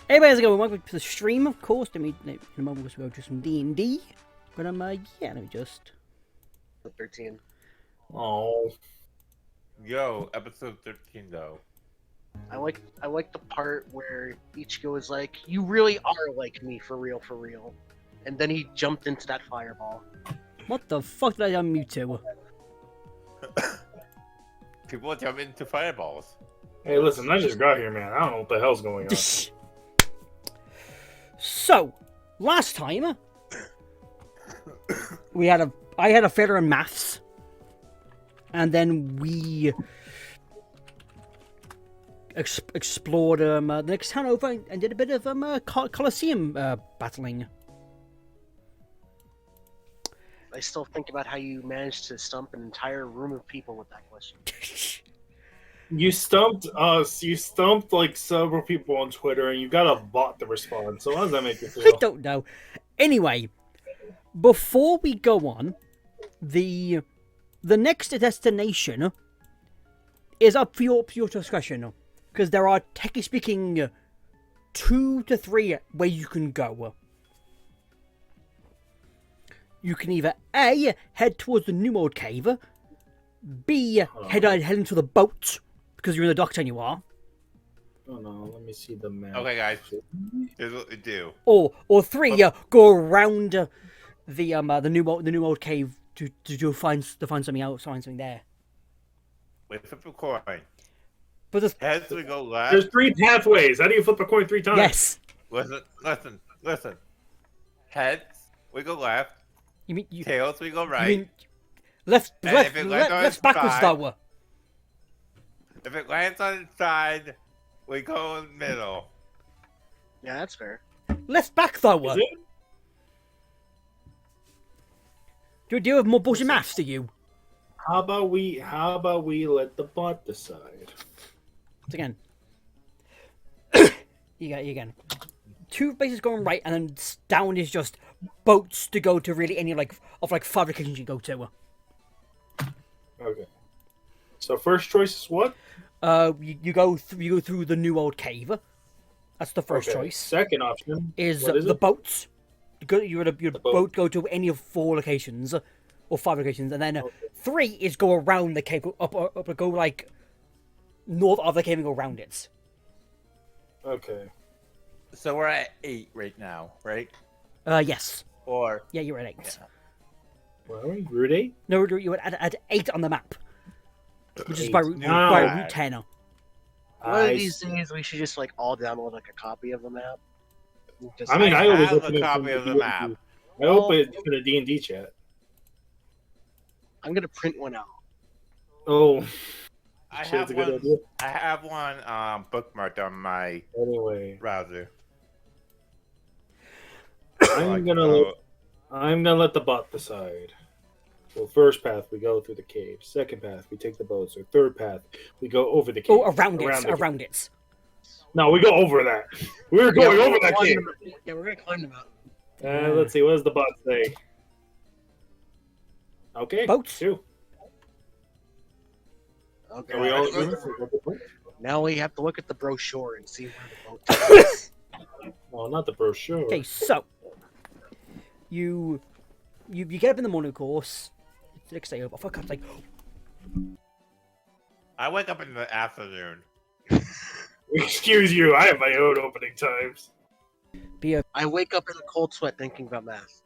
Hey guys, welcome to the stream, of course. In a moment we'll go to some D&D. But yeah, let me just... 13. Oh. Yo, episode 13 though. I like the part where Ichigo is like, "You really are like me, for real," and then he jumped into that fireball. What the fuck did I unmute to? People jump into fireballs. Hey, listen, I just got here, man. I don't know what the hell's going on. So, last time I had a failure in maths, and then we explored the next town over and did a bit of Colosseum battling. I still think about how you managed to stump an entire room of people with that question. You stumped us. You stumped like several people on Twitter, and you got a bot to respond. So how does that make you I feel? don't know. Anyway, before we go on, the next destination is up for your discussion, because there are, technically speaking, 2 to 3 where you can go. You can either A, head towards the New Old Cave, B, head into the boat, because you're in the docks and you are. Oh no, let me see the map. Okay, guys, here's what we do. Or 3, go around the New Old Cave to find something else, find something there. We flip a coin. But there's, Heads we go left. There's 3 pathways. How do you flip a coin 3 times? yes. Listen. Heads we go left. You mean Tails we go right. You mean left if it lands on its backwards side- though. If it lands on its side, we go in the middle. Yeah, that's fair. Left back though. Is it? Do you have more bullshit maths to you? How about we let the bot decide? Once again. you again. 2 bases going right, and then down is just boats to go to really any of 5 locations you go to. Okay. So first choice is what? You go through the New Old Cave. That's the first Okay. choice. Second option Is what is the it? boats. Your boat. boat go to any of 4 locations or 5 locations, and then 3 is go around the cave, go like north of the cave and go around it. Okay. So we're at 8 right now, right? Yes. Or Yeah, you're at 8. yeah. Where are we? Route 8? No, you're at 8 on the map, which is by Route Ah. 10. One of these days, we should just all download a copy of the map. Just, I mean, I always have open a it copy from of the D&D. map. I open it in a D&D chat. I'm gonna print one out. Oh, I shit, have that's a good one. idea. I have one bookmarked on my Anyway, browser. I'm gonna let the bot decide. So first path we go through the cave. Second path we take the boats. Or third path we go over the cave. Oh, around it. No, we go over that. We're going over that cave. Yeah, we're gonna climb the mountain. Let's see. What does the bot say? Okay. Boats. 2. Okay. Are we all Alright. agreed? Now we have to look at the brochure and see where the boat is. Well, not the brochure. Okay, so you get up in the morning, of course. It's the next day. I forgot, I wake up in the afternoon. Excuse you. I have my own opening times. I wake up in a cold sweat thinking about math.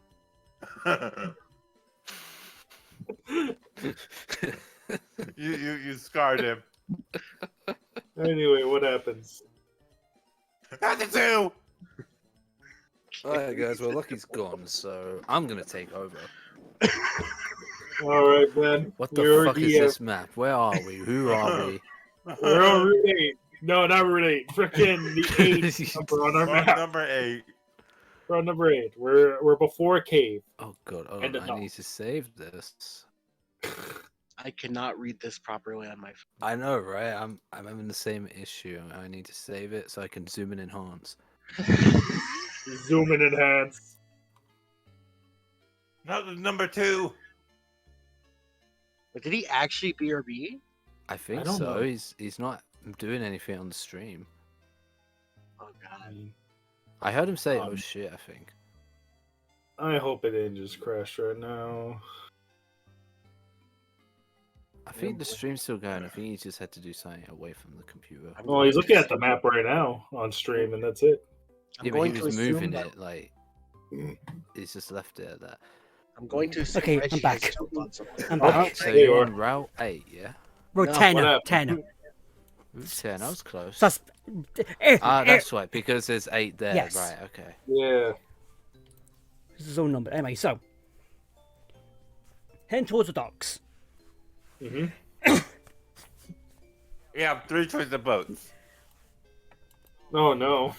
you scarred him. Anyway, what happens? Not the 2. Alright guys, well Lucky's gone, so I'm gonna take over. All right, then. What the You're fuck is the, this map? Where are we? Who are we? We're on Route 8. No, not Route 8. Frickin' the 8 number on our Mark map. number 8. We're on number 8. We're before a cave. Oh god, hold And on, a I need to save this. I cannot read this properly on my phone. I know, right? I'm having the same issue. I need to save it so I can zoom and enhance. Zoom and enhance. Not the number 2. But did he actually BRB? I think I don't so. know. He's not doing anything on the stream. Oh god. I heard him say, "Oh shit," I think. I hope it didn't just crash right now. I think the stream's still going. I think he just had to do something away from the computer. Well, he's looking at the map right now on stream, and that's it. I'm Yeah, but going he to was assume moving that- it like he's just left it at that. I'm going to assume Okay, I'm Reggie back. has jumped on something. I'm Oh, back. So there you you're are. on Route 8, yeah? Road No, 10, what happened? 10. Route 10, I was close. So that's, That's right, because there's 8 there. Yes. Right, okay. Yeah. This is his own number. Anyway, so heading towards the docks. hmm We have 3 choice of boats. Oh no.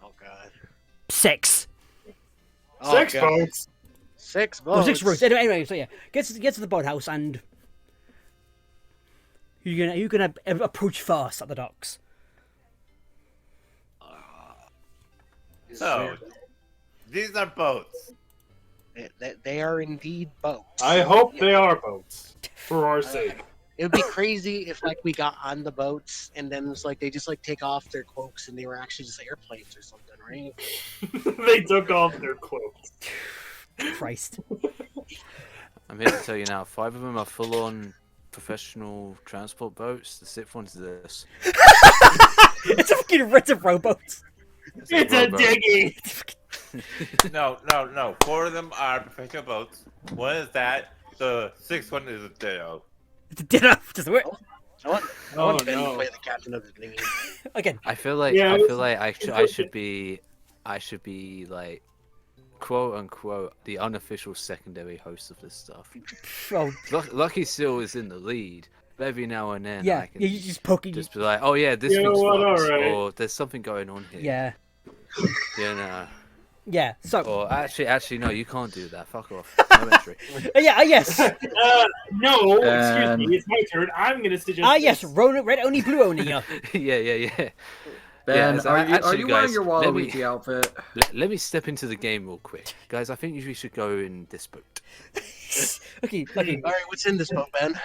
Oh god. 6. Oh, 6 God. boats. 6 Oh, boats. 6 routes. Anyway, so yeah, get to the boathouse and you're gonna approach first at the docks. So, these are boats. They are indeed boats. I hope they are boats for our sake. It would be crazy if like we got on the boats and then it's like they just like take off their cloaks and they were actually just airplanes or something, right? They took off their clothes. Christ. I'm here to tell you now, 5 of them are full-on professional transport boats. The 6th one's this. It's a fucking writ of rowboats. It's a rowboat. diggy. No. 4 of them are professional boats. One is that. The 6th one is a ditto. It's a dinner. Just wait. I want Oh Ben to no. play the captain of the dinghy. Again. I feel like Yeah, I should be like quote unquote the unofficial secondary host of this stuff. Oh, Lucky Seal is in the lead, but every now and then I yeah. can You just poking. just be like, oh yeah, this You know one's what, fucked, alright. or there's something going on here. Yeah. You know. Yeah. So. Or actually, no, you can't do that. Fuck off. No entry. Yeah. Yes. No, excuse me. It's my turn. I'm gonna suggest. Yes. Red only, blue only. yeah. Ben, so are actually, you guys, wearing your let me- Waluigi outfit? Let me step into the game real quick, guys. I think we should go in this boat. Okay. All right, what's in this boat, Ben?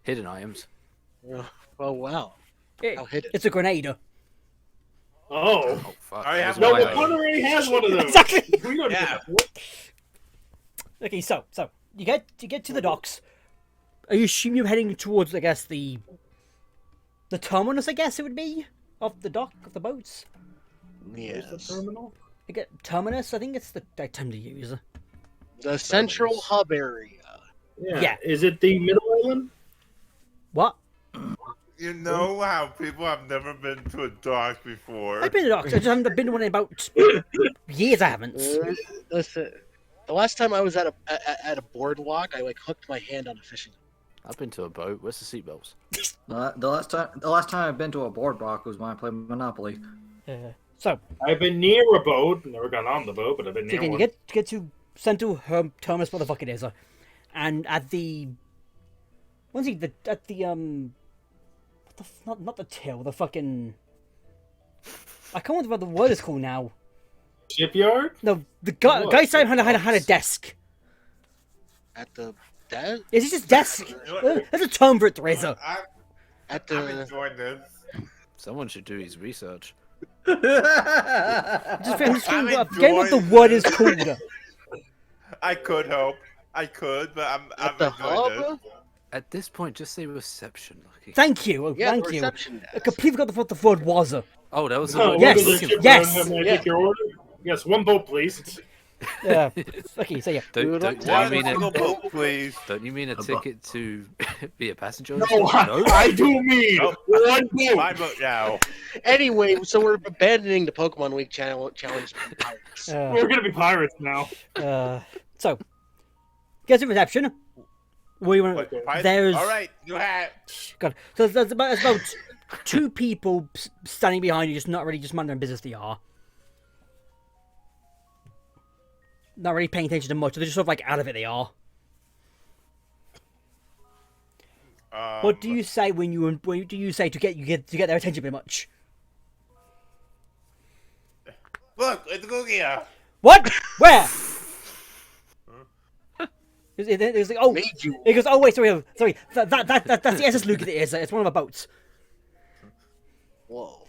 Hidden items. Oh wow, I'll hit it. It's a grenade. Oh. Oh fuck. I have that was No, my the idea. one already has one of those. Exactly. We don't Yeah. need that. Okay. So you get to the docks. I assume you're heading towards, I guess, the terminus. I guess it would be of the dock of the boats. Where's the Yes, terminal? I get terminus. I think it's the right term to use. the central hub area. Yeah. Is it the middle island? What? You know how people have never been to a dock before. I've been to docks. I just haven't been to one in about years. I haven't. Listen, the last time I was at a boardwalk, I like hooked my hand on a fishing. I've been to a boat. Where's the seatbelts? The last time I've been to a boardwalk was when I played Monopoly. So I've been near a boat. Never gone on the boat, but I've been near again, you one. get to central terminus, what the fuck it is, and at the what's he at the what the not the till, the fucking I can't remember what the word is called now. Shipyard? No, the guy What? guy said had a desk. At the desk? Is it just desk? There's a term for it, Teresa. At I'm the enjoying this. Someone should do his research. I'm just I'm forgetting what the enjoying word is this. called. I could hope. I could, but I'm at the enjoying hub? this. At this point, just say reception, Lucky. Thank you, Yeah, thank the you. reception I desk. completely forgot what the word was. Oh, that was the No, word. Yes, welcome to the shipyard. yes. May I Yeah. take your order? Yes, one boat, please. Okay, so yeah. Don't One you mean single a, boat, please. don't you mean a ticket to be a passenger? on No, this boat? I do mean Nope. one boat. My boat now. Anyway, so we're abandoning the Pokemon Week challenge. Pirates. We're gonna be pirates now. So get to reception. We want. What, pipe? There's- All right, you have. God, so there's about two people standing behind you, just not really just minding their business. They are not really paying attention to much. They're just sort of like out of it. They are. What do you say when do you say to get their attention? Pretty much. Look, it's Lugia. What? Where? It's like, oh, Made you. it goes. Oh wait, sorry. That's the SS Luke. It is. It's one of our boats. Whoa.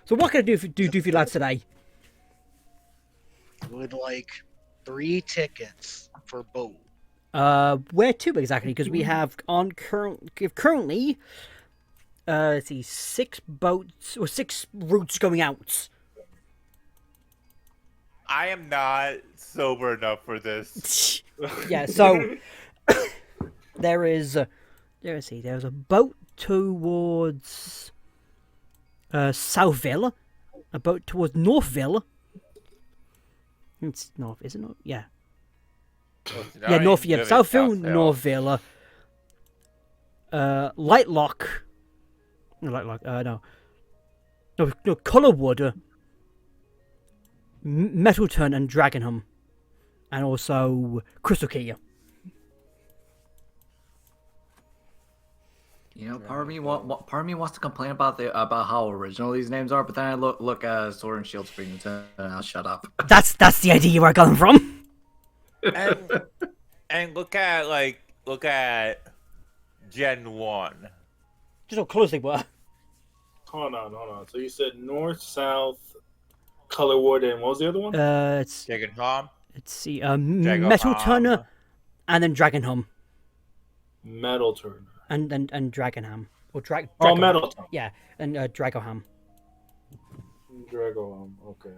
So what can I do for you lads today? Would like 3 tickets for boat. Where to exactly? Because we have currently, let's see, 6 boats or 6 routes going out. I am not sober enough for this. Yeah, so there's a boat towards Southville, a boat towards Northville. It's north, is it not? Yeah. Yeah, North, yeah, Southville, Northville, Lightlock, no, Colorwood, Mettleton, and Dragonham, and also Crystal Key. You know, part of me wants to complain about how original these names are, but then I look at Sword and Shield Springs and I'll shut up. That's the idea you were coming from. And look at Gen 1. Just how close they were. Hold on. So you said north, south, Colorwood, and what was the other one? It's Dragon Tom. let's see, Mettleton, and then Dragonham, Metal Turner. and Dragonham, or Oh, Dragoham. Metal Turner. Yeah, and Dragoham. Drago. Okay.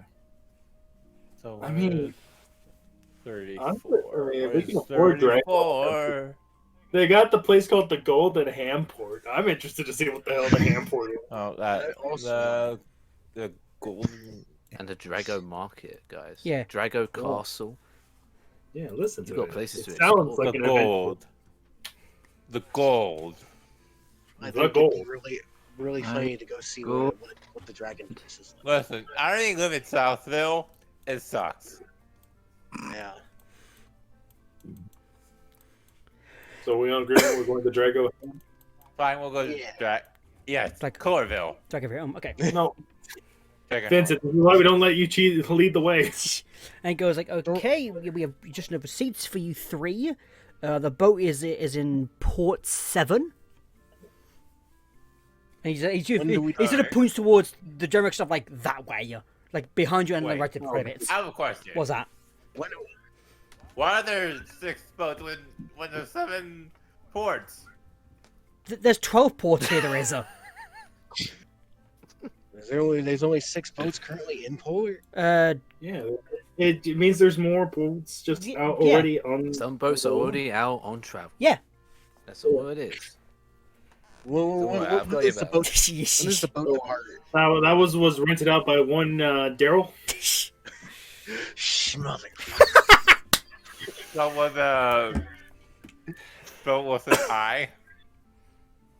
So I mean, 34. we can afford Drago. 34. They got the place called the Golden Hamport. I'm interested to see what the hell the Hamport is. Oh, that Also- the golden. And the Drago Market, guys. Yeah. Drago Castle. Yeah, listen to You've got it. places It to sounds explore. like The an adventure. gold. The gold. I The think it'd gold. be really funny to go see Gold. what the dragon place is like. Listen, I already live in Southville. It sucks. Yeah. So we on agreement we're going to Drago. Fine, we'll go to Yeah. Yeah, it's Like- Colorville. Dragonham. Okay. No, Dragon Vincent, this is why we don't let you lead the way. And it goes like, okay, we have just enough seats for you 3. The boat is in port 7. And When do we he sort of points towards the general stuff like that way, like behind you and Wait. right to the front of it. I have a question. What's that? When, Why are there 6 boats when there's 7 ports? There's 12 ports here. There is. there's only 6 boats currently in port. Yeah, it means there's more boats just Yeah. out already on. Some boats are already out on travel. Yeah. That's all it is. When I've got is you the back. boat? When is the boat depart? That was rented out by one Daryl. Shh, mother. So was boat was an I?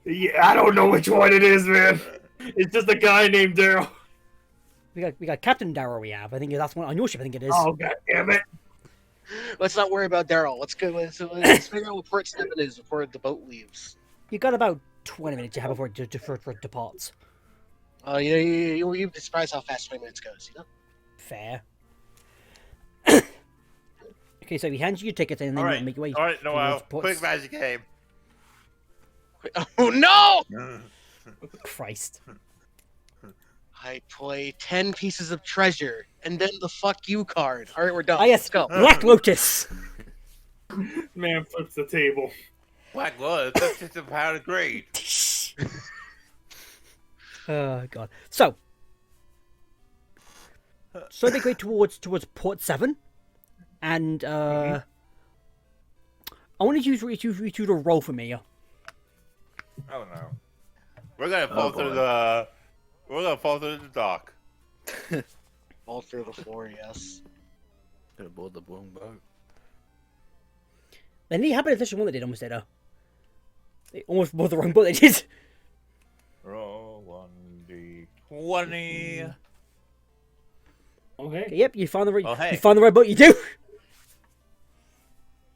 Yeah, I don't know which one it is, man. It's just a guy named Daryl. We got Captain Darrow. We have. I think that's one on your ship. I think it is. Oh god damn it! Let's not worry about Daryl. Let's go. Let's figure out what port 7 is before the boat leaves. You got about 20 minutes to have before it departs. You'd be surprised how fast 20 minutes goes. You know. Fair. Okay, so he hands you your tickets and then All you right, make your way. all right, Noel. towards ports. Quick magic game. Oh no! Christ. I play 10 pieces of treasure and then the fuck you card. All right, we're done. Ah, yes. Let's go. Black Lotus. Man flips the table. Black Lotus. That's just a pound of greed. Oh god. So they go towards port 7, and I wanted you to roll for me. Oh no. We're gonna fall through the. We're gonna fall through the dock. All through the floor, yes. Could have board the wrong boat. Then he happened to touch the one that did almost did. They almost bought the wrong boat. They did. Roll 1d20. Okay. Okay, yep, you found the right. Oh, hey. You found the right boat. You do.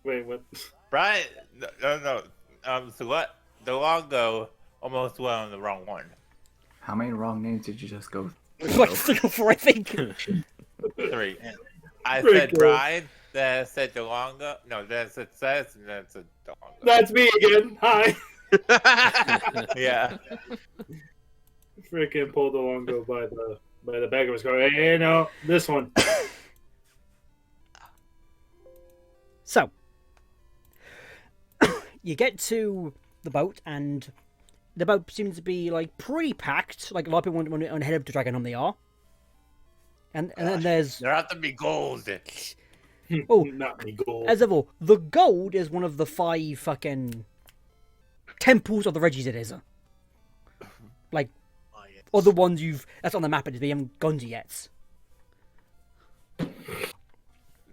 Wait, what? Brian, no. So what? The Longo almost went on the wrong one. How many wrong names did you just go? Like 3 or 4, I think. 3. I Pretty said cool. Brian, then I said DeLongo. No, then I said Seth, and then I said That's me again. Hi. DeLongo. Yeah. freaking pull the longbow by the back of his car. Hey, no, this one. So, you get to the boat, and the boat seems to be like pretty packed. Like a lot of people want to head up to Dragon Home, they are. And then there's There have to be gold. Oh. Not me gold. as of all, the gold is one of the 5 fucking temples of the Reggies. It is like or the ones that's on the map. It is, but you haven't gone to yet.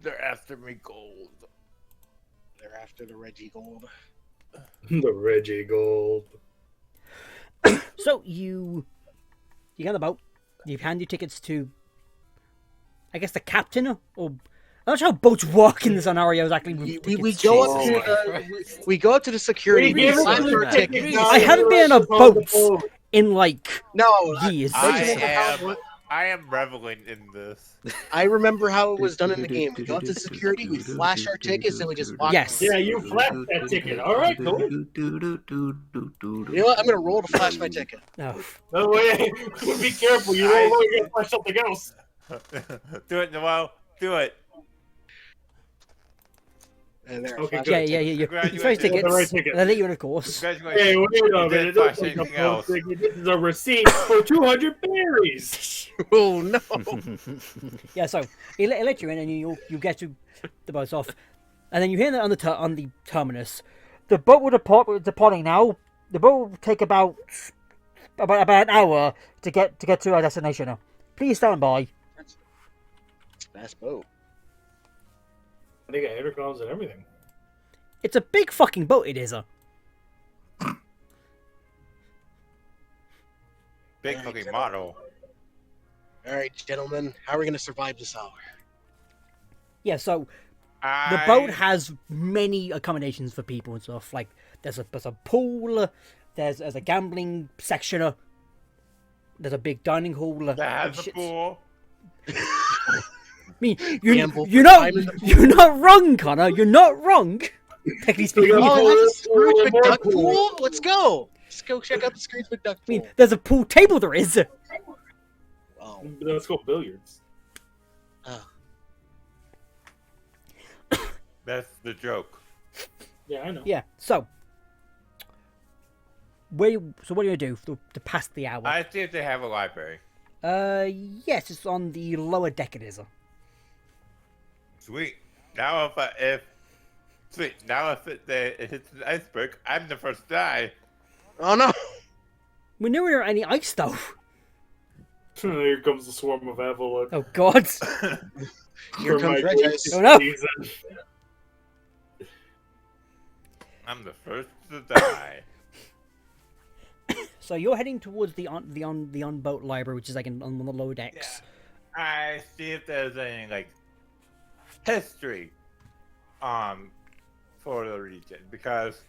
They're after me gold. They're after the Reggie Gold. The Reggie Gold. So you get on the boat. You hand your tickets to, I guess, the captain, or I'm not sure how boats work in the scenario exactly. We go up to we go up to the security. We give us sign the for tickets. tickets. I haven't been on a boat in like No, years. I am reveling in this. I remember how it was done in the game. We go up to security, we flash our tickets, and we just walk. Yes. Yeah, you flashed that ticket. All right, cool. You know what? I'm gonna roll to flash my ticket. No. No way. Be careful. You don't want to flash something else. Do it, Noel. Do it. And there, Okay, flash good. my Yeah. ticket. You Congratulations. flash The tickets. right ticket. And they let you in, of course. Congratulations. Hey, wait a You minute. didn't It doesn't flash take anything a whole else. ticket. This is a receipt for 200 berries. Oh no! Yeah. So he let you in, and you get to the boat's off, and then you hear that on the terminus. The boat will departing now. The boat will take about an hour to get to our destination. Please stand by. Fast boat. They got intercoms and everything. It's a big fucking boat. It is. Big fucking model. All right, gentlemen, how are we gonna survive this hour? Yeah. So the boat has many accommodations for people and stuff. Like there's a Oh, pool, there's a gambling section, there's a big dining hall. That has a pool. I mean, Gamble you're for not time in the pool. you're not wrong, Connor. You're not wrong. Technically speaking, Oh, I that's a Scrooge More McDuck pool. pool. Let's go. Let's go check out the Scrooge McDuck mean, pool. there's a pool table. There is. Oh, Let's go billiards. That's the joke. Yeah, I know. Yeah. So, what are you gonna do to pass the hour? I see if they have a library. Yes, it's on the lower deck. It is. Sweet. Now if it hits an iceberg, I'm the first to die. oh no! We're nowhere near any ice though. Here comes the swarm of Avalon. Oh God. Here For comes my Reggie. first Oh, no. season. I'm the first to die. So you're heading towards the on boat library, which is like on the lower decks. I see if there's any like history for the region because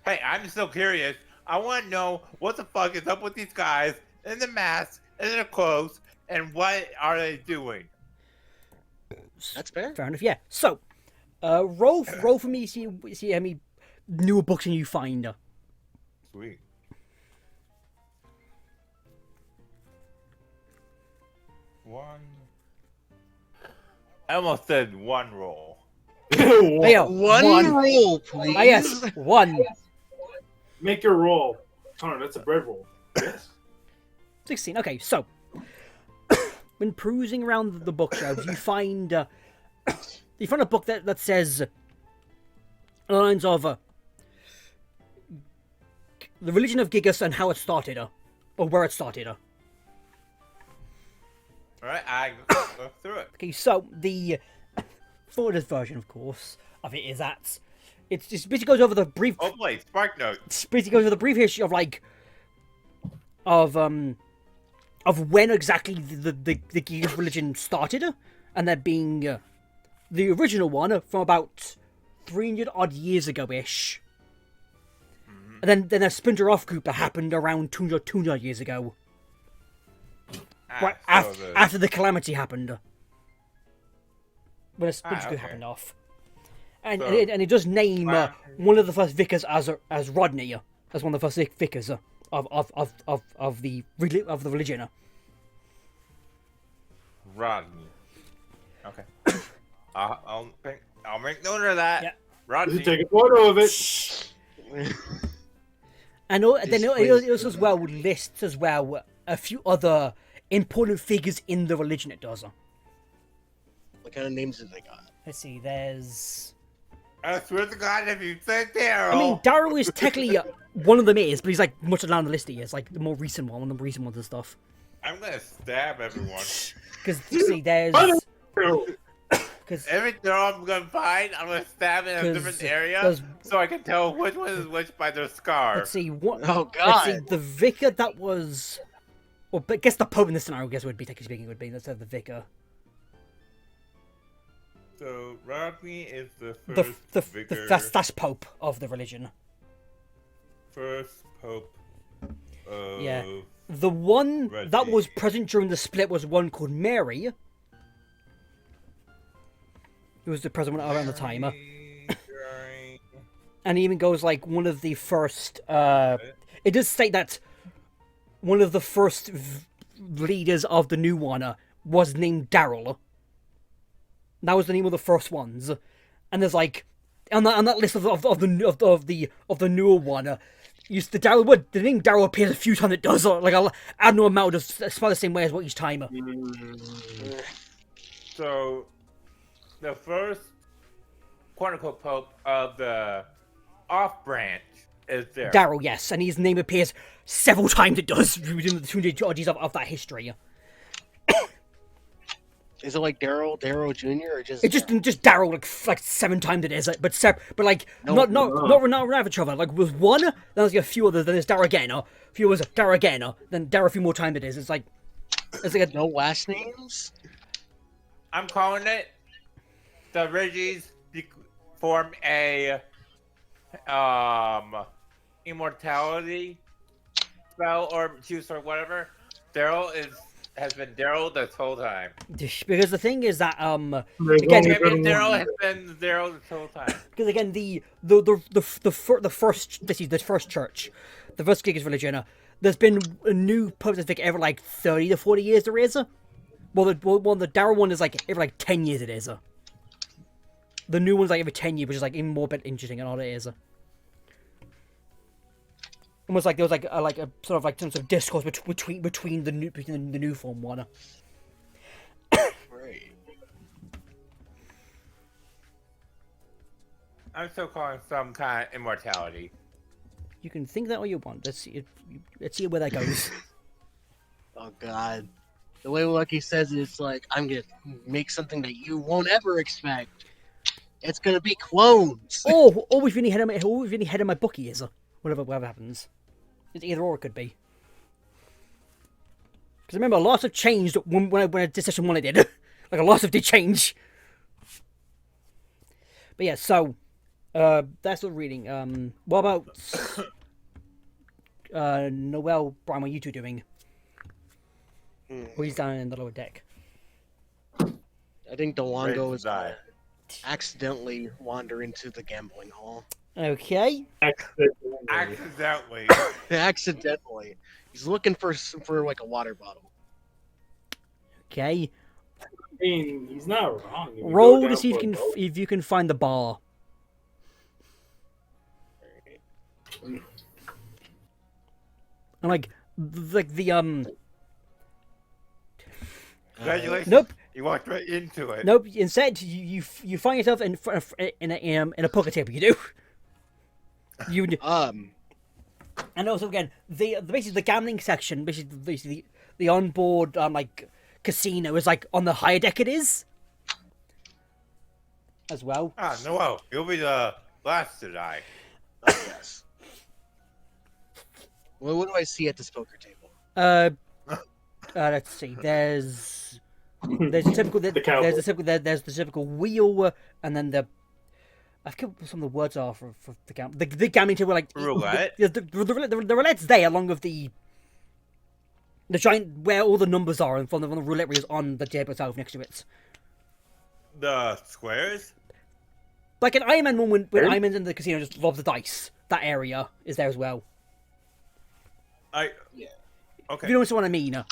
hey, I'm still curious. I want to know what the fuck is up with these guys in the masks and in the clothes and what are they doing? That's fair. Fair enough. Yeah. So, roll for me. See how many newer books you find. Sweet. One. I almost said one roll. Hey, yo, One roll, please. Ah, yes, one. Make your roll. Connor, that's a bread roll. Yes. 16. Okay, so when perusing around the bookshelves, you find a book that says lines of the religion of Gigas and how it started, or where it started. Alright, I go through it. Okay, so the forwarded version, of course, of it is that it just basically goes over the brief. Oh boy, Spark Notes. Basically goes over the brief history of of when exactly the Gigas religion started, and that being the original one from about 300 odd years ago ish. And then a splinter off group that happened around 200 years ago. Right, after the calamity happened. When a splinter group okay. happened off. And, So- it does name one of the first vicars as Rodney, as one of the first vicars of the religion. Rodney. Okay. I'll make note of that. Yeah. Rodney. Take a photo of it. And then This it place- also as well lists as well a few other important figures in the religion. It does. What kind of names have they got? Let's see. There's. I swear to God, if you said Daryl. I mean, Daryl is technically one of them is, but he's like much down the list. He is like the more recent one, one of the recent ones and stuff. I'm gonna stab everyone. Because see, there's. Because Every Daryl I'm gonna find, I'm gonna stab in a 'Cause different area there's- so I can tell which one is which by their scar. let's see what. Oh Let's see God! the vicar that was. Well, but I guess the Pope in this scenario, I guess would be technically speaking would be let's have the vicar. So Rodney is the The first vicar, that's Pope of the religion. first pope of Yeah. The one that Reggie. was present during the split was one called Mary. Who was the president around the time. And he even goes like one of the first. It does state that one of the first leaders of the new one was named Daryl. That was the name of the first ones, and there's like on that list of the newer one. The Daryl word, the name Daryl appears a few times. It does like I don't know amount of spell the same way as what each time. So the first quote unquote pope of the off branch is there. Daryl, yes, and his name appears several times. It does within the 200 oddies of that history. Is it like Daryl Jr. or just? It's just Daryl like 7 times it is, but like No, not around each other. Like with one, then there's a few others. Then there's Daryl again. A few others, Daryl again. Then Daryl a few more times it is. It's like a, no last names? I'm calling it the Reggies form a immortality spell or juice or whatever. Daryl has been Daryl this whole time. because the thing is that There's Again, only Champion been Daryl one. has been Daryl this whole time. because again the first church, the first Gigas religion. There's been a new Pope I think every like 30 to 40 years there is. Well, the Daryl one is like every like 10 years it is. The new one's like every 10 years, which is like even more bit interesting and all it is. Almost like there was like a sort of like some sort of discourse between the new form one. Right. I'm still calling some kind of immortality. You can think that all you want. Let's see where that goes. Oh God. The way Lucky says it, it's like I'm gonna make something that you won't ever expect. It's gonna be clones. or we've any head of my bookie is whatever happens. It's either or it could be. Because remember, lots have changed when I did session 1 I did. Like a lot of did change. But yeah, so that's the reading. What about Noel, Bryan? What are you two doing? Well, he's down in the lower deck. I think Delongo Ready is to die. accidentally wander into the gambling hall. Okay. Accidentally. Accidentally, he's looking for like a water bottle. Okay. I mean, he's not wrong. If you go Roll to down see for a boat, if you can find the bar. And like the Congratulations. Nope. You walked right into it. Nope. Instead, you find yourself in a poker table. You do. You and also again basically the gambling section, basically the onboard like casino is like on the higher deck. It is as well. Ah, Noel, you'll be the last to die. Oh, yes. Well, what do I see at this poker table? Let's see. There's a typical cowboy. there's the typical wheel, and then I forget what some of the words are for the gambling table, like Roulette? The roulette's there along with the giant where all the numbers are, and from the roulette wheel is on the table itself next to it. The squares? Like an Iron Man one when Iron Man's in the casino just lobs the dice. That area is there as well. Okay. If you know what I mean.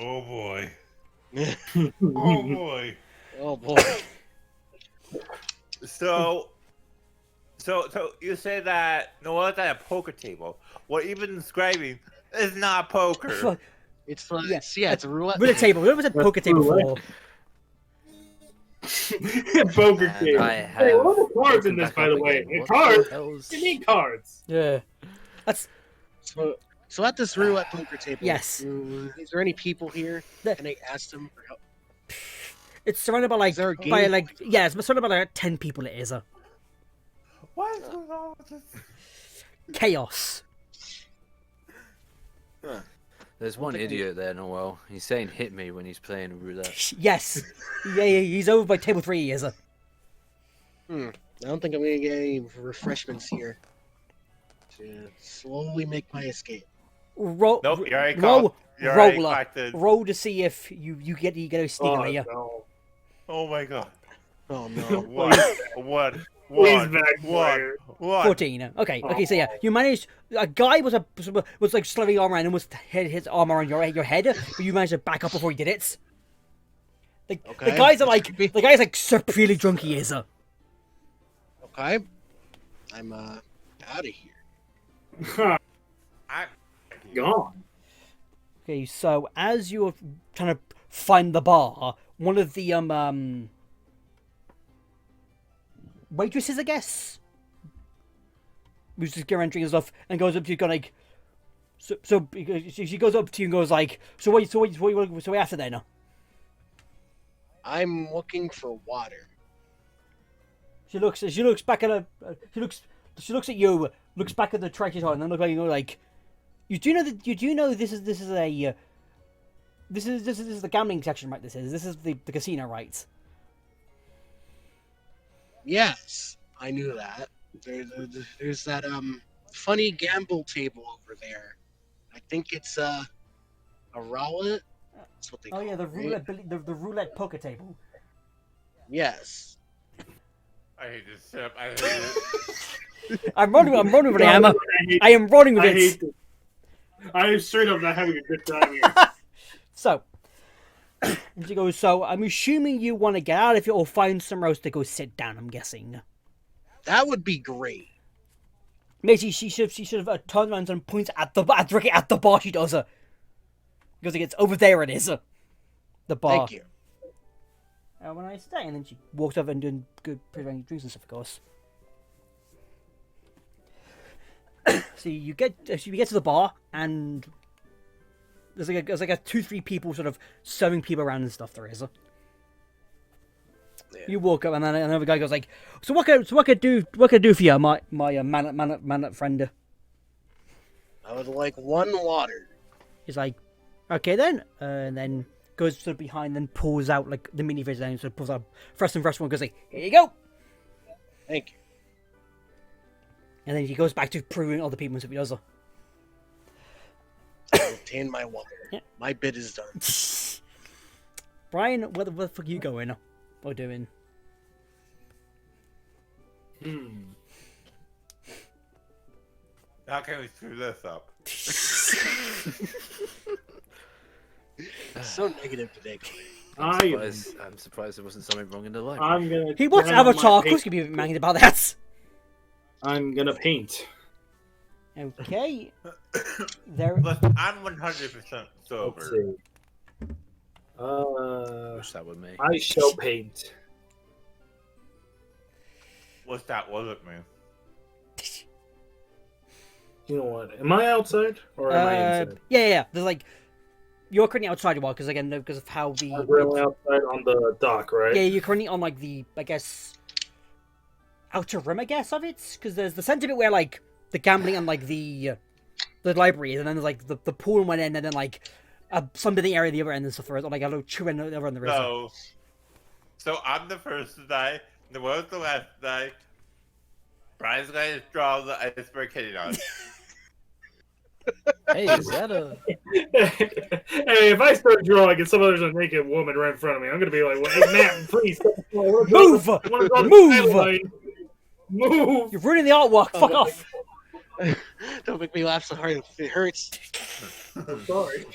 Oh boy. Oh boy. Oh boy. So you say that Noel's at a poker table. What you've been describing is not poker. Fuck. It's Yeah. it's a roulette. Roulette table. Whoever said poker table before? Poker And game. I Hey, have what are the cards in woken this, back by up the way? again. What Cards? the hell's- You need cards. Yeah. That's So at this roulette poker table, Yes. Is there any people here? The- Can I ask them for help? it's surrounded by like Is there a by game? like yeah, it's surrounded by like 10 people. It is What is going on with this? chaos. There's one idiot there, Noel. He's saying hit me when he's playing roulette. Yes. Yeah, he's over by table 3. He is I don't think I'm gonna get any refreshments here. To slowly make my escape. roll. Nope, you already roll. called. You already Roller. collected. Roll to see if you get a sneak Oh, at you. no. Oh my god. Oh no. One. Please backfire. 14. Okay. So yeah, you managed. A guy was like slowly arm around and was hit his arm around your head, but you managed to back up before he did it. The guys are like severely drunk. He is. Okay. I'm out of here. I, Gone. Okay, so as you're trying to find the bar, one of the waitresses, I guess, who's just getting drinks and stuff, and goes up to you, going like, so she goes up to you and goes like, so what after then? I'm looking for water. She looks back at she looks at you, looks back at the treasure chart, and then looks like you go like, you do know this is the gambling section, right? This is the casino, right? Yes, I knew that. There's that funny gamble table over there. I think it's a roulette. That's what they call Oh yeah, the it, right? roulette the roulette poker table. Yes. I hate this setup. I hate it. I'm running with the hammer. I am running with I it. hate this. I am straight up not having a good time here. So, and she goes, so I'm assuming you want to get out of here or find somewhere else to go sit down, I'm guessing. That would be great. Maybe she should have turned around and points at the bar she does. Because it's over there it is. The bar. Thank you. Have a nice day. And then she walks over and doing good preparing drinks and stuff, of course. So you get to the bar and there's like a 2-3 people sort of serving people around and stuff. There is. Yeah. You walk up and then another guy goes like, "So what can I do for you, my man friend?" I would like one water. He's like, "Okay then," and then goes sort of behind, then pulls out like the mini fridge, and sort of pulls out first one, goes like, "Here you go," Thank you. and then he goes back to proving other people and stuff he does. I obtained my water. Yeah. My bid is done. Bryan, where the fuck are you going or doing? How can we screw this up? So negative today, Clay. I'm surprised there wasn't something wrong in the life. I'm gonna. He wants turn on my Avatar. Of paint. course, he'll be mad about that. I'm gonna paint. Okay. There. Listen, I'm 100% Let's sober. see. Wish that were me. I shall paint. What's that? Wasn't me. You know what? Am I outside or am I inside? Yeah. There's like you're currently outside a while because of how the I'm really outside on the dock, right? yeah you're currently on like the I guess outer rim of it because there's the center bit where like the gambling and like the library is, and then there's like the pool on one end and then like some bit of the area at the other end and stuff. Or like a little chew end over on the river. So I'm the first to die. Noel's the last to die. Brian's gonna draw the iceberg hitting on. Hey, is that a? Hey, if I start drawing and some other's a naked woman right in front of me, I'm gonna be like, well, "Hey, Matt, please Move! Move! You're ruining the artwork. Fuck off. Don't make me laugh so hard. It hurts. I'm sorry.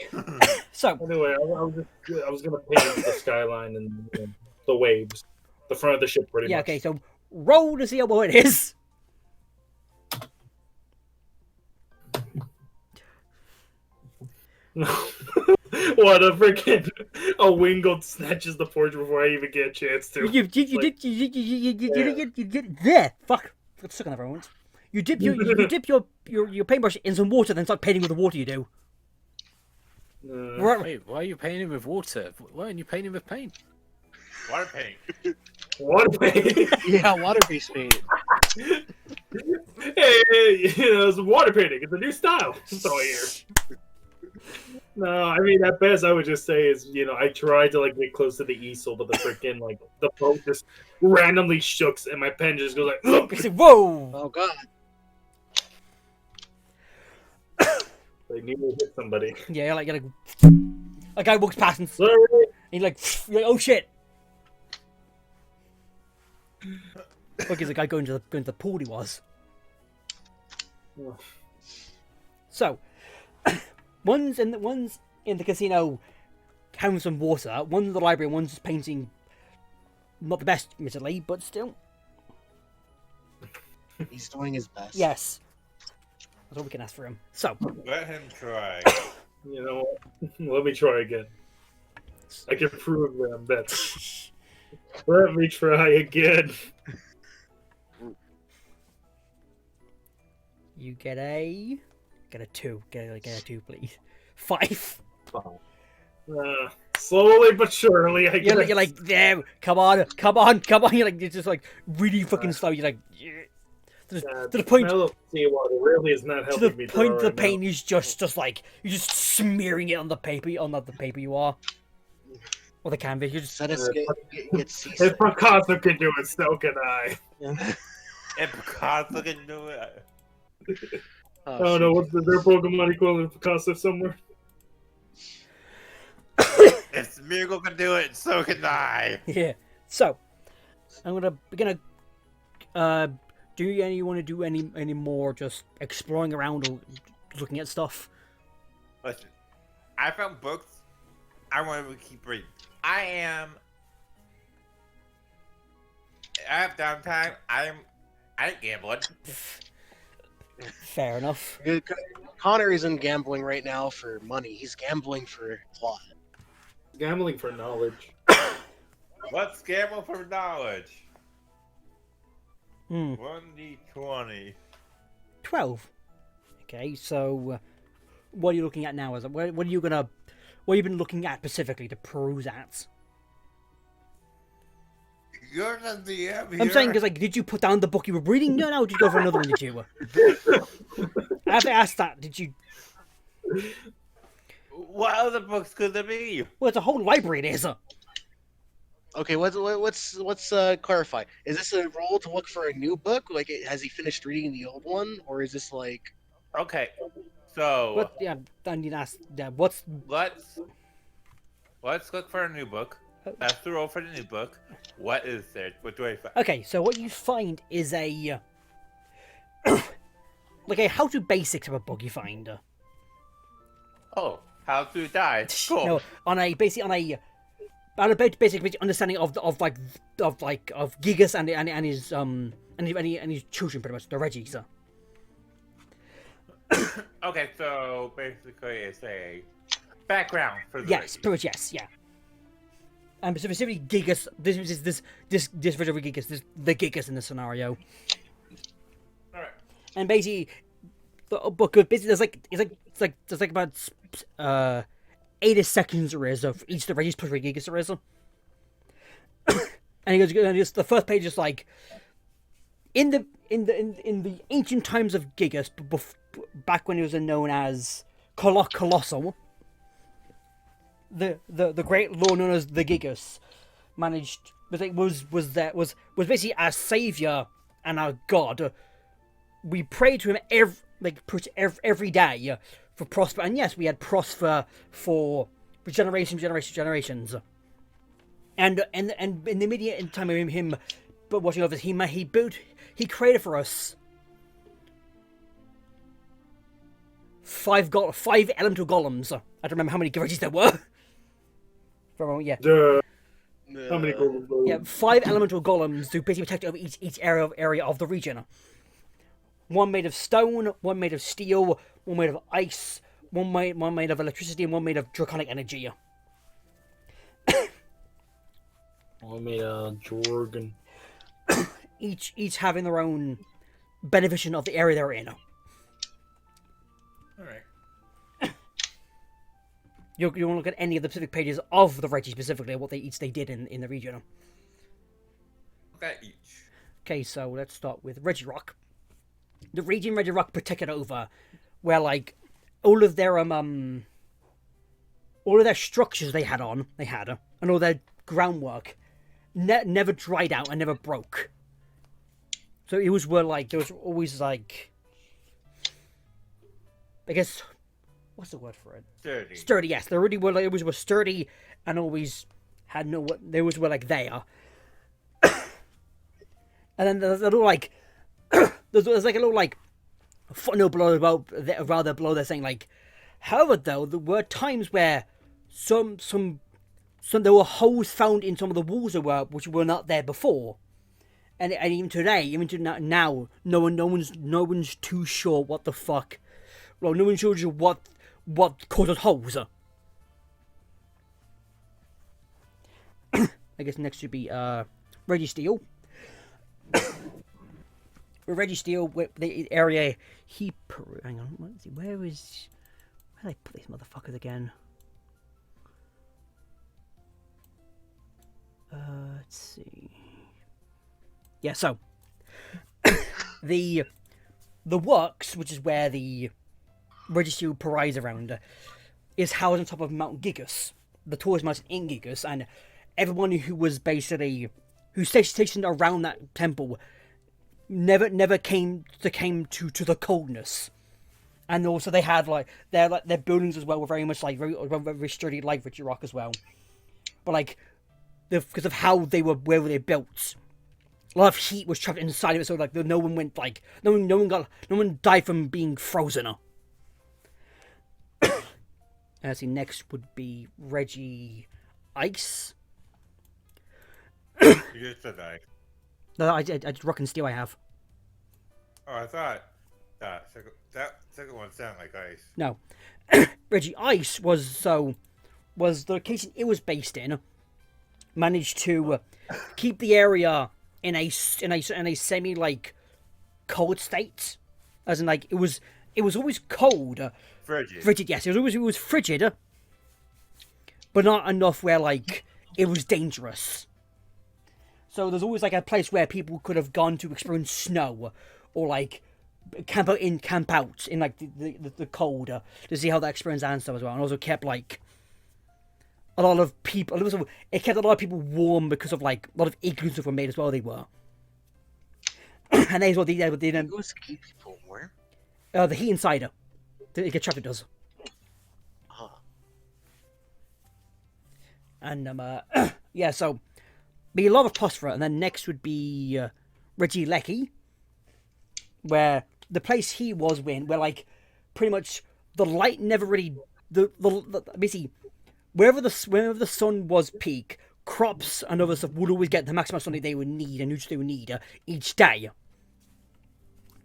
So, Anyway, I was gonna paint the skyline and the waves, the front of the ship, pretty yeah, much. okay, so roll to see what it is. What a freaking a Wingold snatches the portrait before I even get a chance to. You did there. Fuck. I'm stuck on everyone. You dip your paintbrush in some water, then start painting with the water you do. Right. Wait, why are you painting with water? Why aren't you painting with paint? Water paint. What? Hey, Yeah, water-based paint. it's water painting. It's a new style. So I hear. No, I mean at best I would just say is I tried to get close to the easel, but the freaking the boat just randomly shooks and my pen just goes like. I said, whoa! Oh god. They need to hit somebody. Yeah, like a guy walks past and Sorry. you're like, oh shit! Look, there's a guy going to the pool. He was. So, one's in the casino, having some water. One's in the library. One's just painting. Not the best, admittedly, but still. He's doing his best. Yes. That's all we can ask for him. So, Let him try. You know what? Let me try again. I can prove that I'm better. Let me try again. you get a 2. Get a 2, please. 5. Slowly but surely, I guess. You're like, there, come on. You're like, it's just like really fucking slow. You're like, yeah. To the point. See what it really is not To helping the me. point, the right paint now. is just like you're just smearing it on the paper. Not the paper you are, or the canvas. You're just Set us get seasick. If Picasso can do it, so can I. If Picasso can do it. I don't know what's their Pokemon equivalent of Picasso somewhere. If Miracle can do it, so can I. yeah. So, I'm gonna do you want to do any more just exploring around or looking at stuff? Listen, I found books. I want to keep reading. I have downtime. I ain't gambling. Fair enough. Connor isn't gambling right now for money. He's gambling for plot. Gambling for knowledge. Let's gamble for knowledge. 1d20. 1d20. 12. Okay, so what are you looking at now? What are you gonna? What have you been looking at specifically to peruse at? You're the DM here. I'm saying because did you put down the book you were reading? No. Did you go for another one? Did you? I have to ask that. Did you? What other books could there be? Well, it's a whole library. There's a. Okay, let's clarify. Is this a roll to look for a new book? Like, has he finished reading the old one, or is this like? Okay, so What? Yeah, I need to ask. Yeah, what's? let's look for a new book. That's the roll for the new book. What is there? What do I find? Okay, so what you find is a like a how to basics of a book. You find. Oh, how to die. Cool. No, on a basic understanding of Gigas and his children, pretty much the Reggies. Okay, so basically it's a background for the Yes, Reggies. pretty much yes, yeah. And specifically Gigas. This version of Gigas. The Gigas in the scenario. All right. And basically, the book of basically there's like about 80 seconds there is of each of the Reggies plus Gigas there is. And he goes, the first page is like in the ancient times of Gigas, back when it was known as Colossal, the great lord known as the Gigas managed was basically our savior and our god. We prayed to him every day for prosper, and yes, we had prosper for generations. And in the immediate time of him watching over this, he created for us five elemental golems. I don't remember how many Regis there were. For a moment, yeah. How many golems? Yeah, 5 elemental golems who basically protect over each area of the region. One made of stone, one made of steel, one made of ice, one made of electricity, and one made of draconic energy. One made of Jorgen. Each having their own beneficiation of the area they're in. All right. You want to look at any of the specific pages of the Reggie specifically, what they did in the region. That each. Okay, so let's start with Reggie Rock. The region Reggie Rock protected over, where like all of their structures they had, and all their groundwork never dried out and never broke. So it was there was always like, I guess, what's the word for it? Sturdy. Sturdy, yes. They already were like, always were sturdy and always had they always were like there. And then there's a little like, there's like a little like footnote below below they're saying like, however though, there were times where some there were holes found in some of the walls which were not there before. And even today, even to now, no one's too sure what the fuck. Well, no one's sure what causes holes. I guess next should be Reggie Steele. With Reggie Steele, with the area hang on, let's see, where did I put these motherfuckers again? Let's see. Yeah, so the works, which is where the Reggie Steele parades around, is housed on top of Mount Gigas, the tallest mountain in Gigas, and everyone who was basically stationed around that temple never came to the coldness. And also they had their buildings as well were very much like very sturdy, like Richie Rock as well. But like because of how where they built, a lot of heat was trapped inside of it, so like no one died from being frozen. Let's see, next would be Reggie Ice. You just said that. No, I did Rock and Steel I have. Oh, I thought that second one sounded like ice. No. Reggie Ice was the location it was based in. Managed to keep the area in a semi like cold state, as in like it was always cold. Frigid, yes. It was frigid, but not enough where like it was dangerous. So there's always like a place where people could have gone to experience snow, or like camp out in like the cold to see how that experience and stuff as well. And also kept like a lot of people. It kept a lot of people warm because of like a lot of igloos stuff were made as well. They were, and they as well. Igloos keep people warm. The heat inside it get trapped. It does. Huh. And yeah, so be a lot of Phosphor, and then next would be Reggie Lecky, where the place he was in, where like pretty much the light never really the basically wherever the sun was peak, crops and other stuff would always get the maximum sunlight they would need and nutrients they would need each day.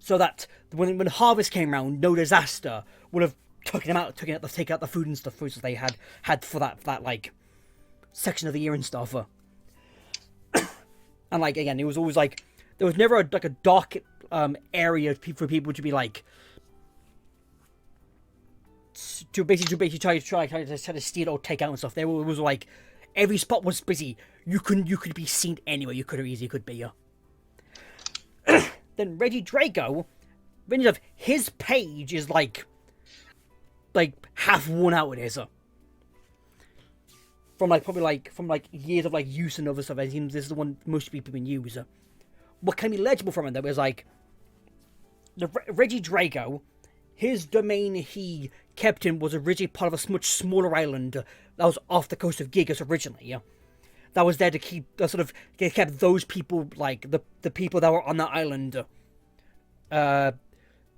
So that when harvest came around, no disaster would have taken out the food and stuff foods that they had for that like section of the year and stuff. And like again, it was always like there was never a dark area for people to be like to basically try to steal or take out and stuff. There was like every spot was busy. You could be seen anywhere. You could easily be. Then Reggie Drago, of his page is like half worn out. It is from years of like use and other stuff. It seems this is the one most people been use. What can be legible from it though is like the Reggie Drago, his domain he kept in was originally part of a much smaller island that was off the coast of Gigas originally. That was there to keep they kept those people like the people that were on that island.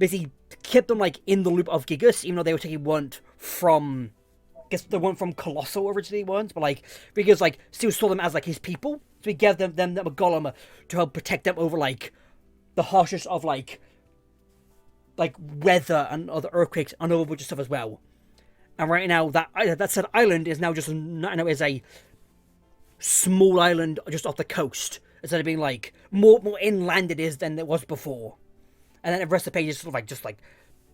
basically kept them like in the loop of Gigas, even though they were technically weren't from. I guess they weren't from Colossal originally, weren't, but like Gigas like still saw them as like his people, so he gave them a golem to help protect them over like the harshest of like weather and other earthquakes and other bunch of stuff as well. And right now that said island is now just is a small island just off the coast instead of being like more inland it is than it was before. And then the rest of the page is sort of just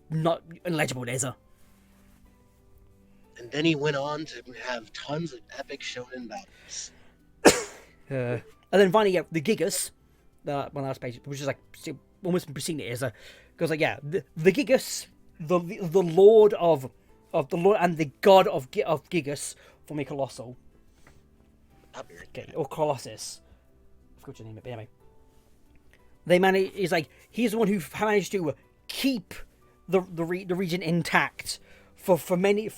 not illegible. There's a. And then he went on to have tons of epic shonen battles. And then finally, yeah, the Gigas, one last page, which is like almost preceding it, is goes like, yeah, the Gigas, the Lord of the Lord and the God of Gigas, for me, Colossal. Okay, or Colossus. I forgot your name, but anyway. They manage. He's like he's the one who managed to keep the region intact for many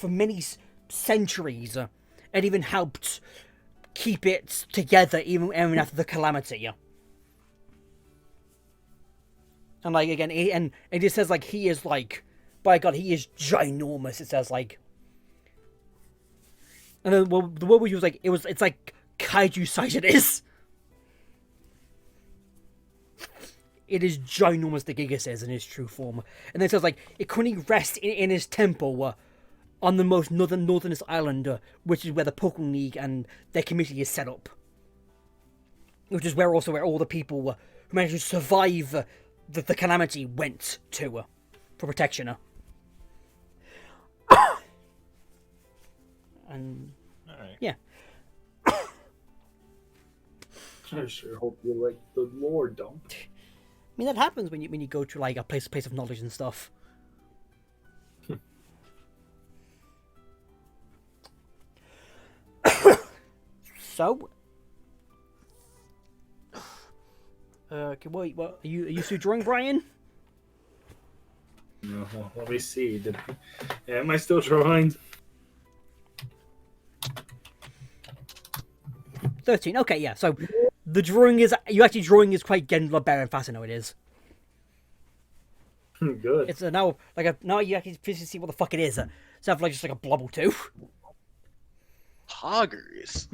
centuries, and even helped keep it together even after the calamity. And like again, and it just says like he is like, by God, he is ginormous. It says like, and then the word we use like it's like kaiju size. It is. It is ginormous, the Gigas is in his true form. And then it says, like, it currently rests in his temple on the most northernest island, which is where the Pokemon League and their community is set up. Which is where all the people who managed to survive the calamity went to for protection. And, Alright. yeah. I sure hope you like the lore dump. I mean, that happens when you go to like a place of knowledge and stuff. So, okay, wait, what are you still drawing, Bryan? No, well, let me see. Am I still drawing? 13. Okay, yeah. So the drawing is quite getting a lot better and faster. Now it is. Good. It's now you actually physically see what the fuck it is. Instead of like just like a blob or two. Poggers.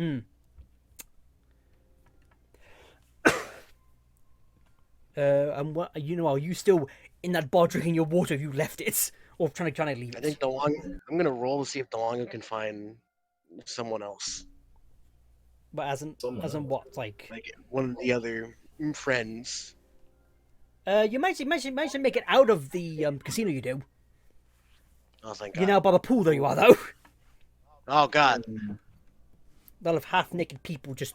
And what are you still in that bar drinking your water? If you left it or trying to leave it? I think I'm gonna roll to see if DeLongo can find someone else. But as in what like one of the other friends. you might make it out of the casino. You do. Oh, thank God. You're now by the pool, though you are though. Oh God. They'll have half naked people just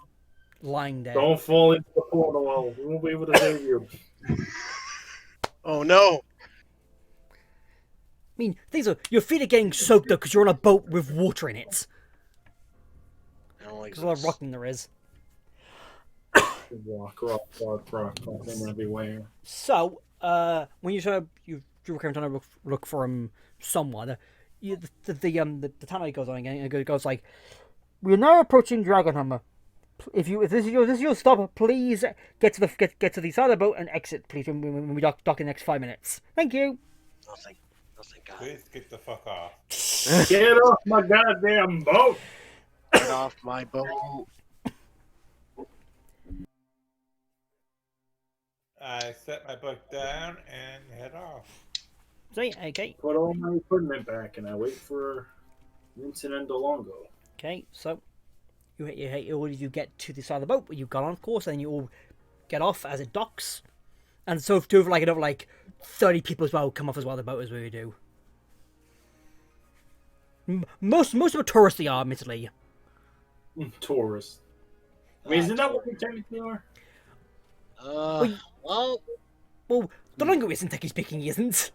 lying there. Don't fall into the pool, Noel. We won't be able to save you. Oh no. I mean, things are your feet are getting soaked though because you're on a boat with water in it. I don't like There's a lot of rocking there is. Rock, everywhere. So, when you trying to look for someone, the timer goes on again. And it goes like, "We are now approaching Dragonhammer. If this is your stop, please get to the side of the boat and exit, please. When we dock in the next 5 minutes. Thank you." Oh thank God. Please get the fuck off. Get off my goddamn boat! Get off my boat. I set my book down and head off. So, okay. Put all my equipment back and I wait for Vincent and DeLongo. Okay, so you get to the side of the boat, you've got on, of course, and then you all get off as it docks. And so two of another 30 people as well come off as well the boat as we do. Most of them tourists they are, admittedly. Tourists. I mean, isn't that what we technically are? Well, the Longo isn't, technically speaking, he isn't.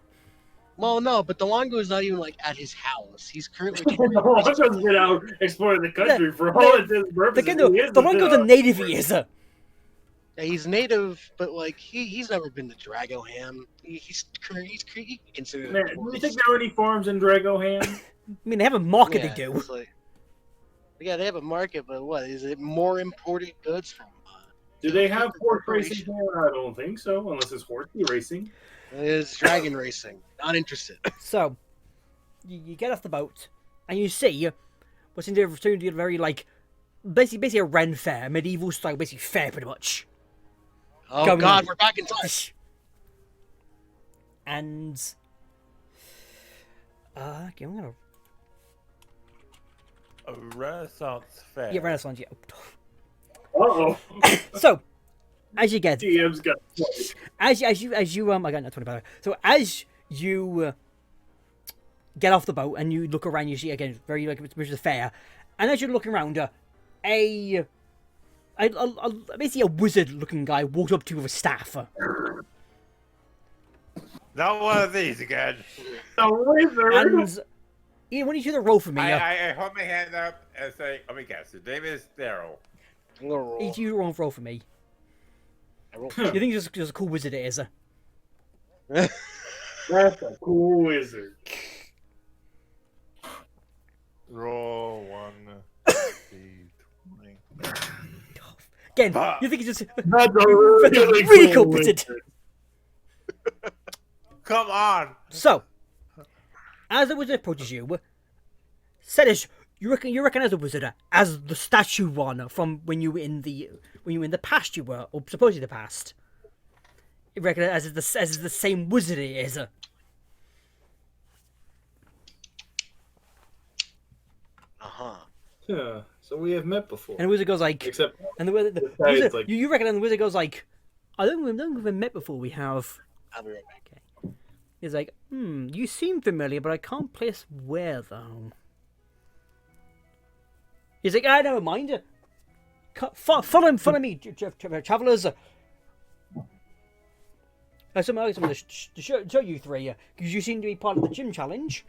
well, no, but DeLongo is not even at his house. He's currently. I've just been out exploring the country for all intents and purposes. The Longo's a native, he is. Yeah, he's native, but he's never been to Dragoham. He's considered. Man, do you think there are any farms in Dragoham? I mean, they have a market, they do. Yeah, they have a market, but what is it? More imported goods from Do they have horse racing there? I don't think so, unless it's horsey racing. It's dragon racing. Not interested. So, you get off the boat, and you see what's in the very, like, basically a Ren fair, medieval style, basically fair, pretty much. Oh Going God, on. we're back in time. And, okay, I'm gonna... A Renaissance fair. Yeah, Renaissance, yeah. Uh-oh. So, as you get... DM's got As you I got no 20 by the way. So as you get off the boat and you look around, you see again very like which is a fair, and as you're looking around, basically a wizard-looking guy walked up to you with a staff. Not one of these again. the wizard. And Ian, when you do the roll for me, I hold my hand up and say, let me guess, his name is Daryl. I'm gonna roll. you do the roll for me. I roll. You think just a cool wizard it is? That's a cool wizard. Roll 1d20. Again, Ah. you think he's just That's a really, really cool wizard. Come on. So, as the wizard approaches you, Sedish, you recognize the wizard as the statue one from when you were in the past you were, or supposedly the past. You recognize as the same wizard it is. Yeah, so we have met before. And the wizard goes like, Except and the wizard, this guy is like- you recognize the wizard goes like, I don't think we've met before. We have. I'll be right back. He's like, you seem familiar, but I can't place where though. He's like, never mind. Follow me, travelers. I'm going to show you three, because you seem to be part of the gym challenge.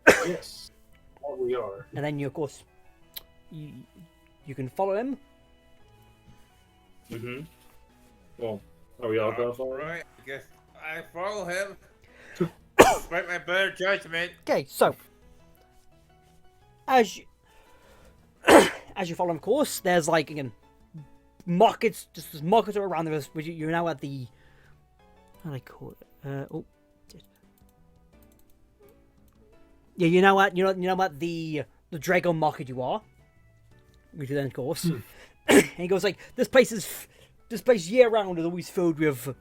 Yes, what we are. And then you, of course, you can follow him. Mm-hmm. Well, are we all gonna follow? Right, I guess I follow him. Despite my better judgment. Okay, so as you follow him, of course, there's like again markets, just there's markets around there. You're now at the how do I call it? Yeah, you're now at the Dragon Market. You are, which is then of course. And he goes like, this place year round is always filled with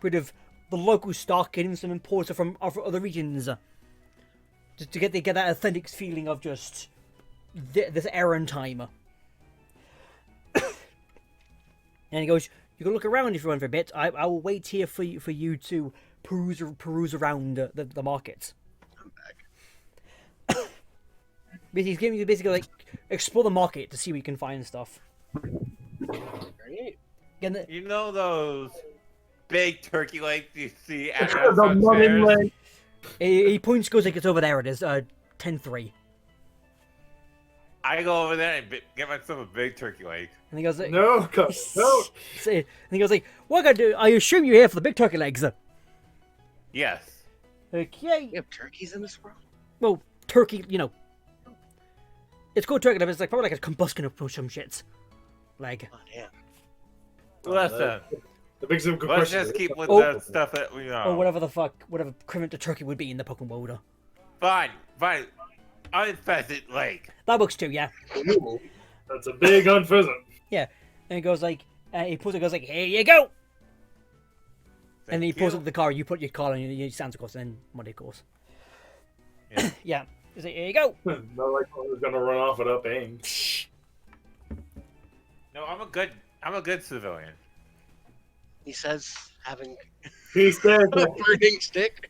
the local stock and some importer from other regions, just to get that authentic feeling of just this errand time. And he goes, you can look around if you want for a bit. I will wait here for you to peruse around the market. I'm back. He's giving you basically like explore the market to see what you can find and stuff. Great. Again, You know those big turkey legs you see at The Renaissance money fairs? leg. he points, goes like it's over there. It is 10-3. I go over there and get myself a big turkey leg. And he goes like, No, no. And he goes like, what can I do? I assume you're here for the big turkey legs. Yes. Okay. We have turkeys in this world? Well, turkey, it's called turkey, but it's like probably like a combustion or some shit. Like, Oh, damn. Listen, The big simple let's question. just keep with Oh. the stuff that we know. or whatever equivalent to turkey would be in the Pokemon world. Fine. Unpheasant leg. That works too, yeah. Ooh, that's a big unpheasant. Yeah. And he goes like, he pulls it, goes like, here you go. And then he Thank pulls you. up the car, you put your car on, you sounds of course, and then Monday, of course. Yeah. Yeah. He's like, here you go. Not like I was gonna run off without paying. No, I'm a good civilian. He says, having He said a burning stick.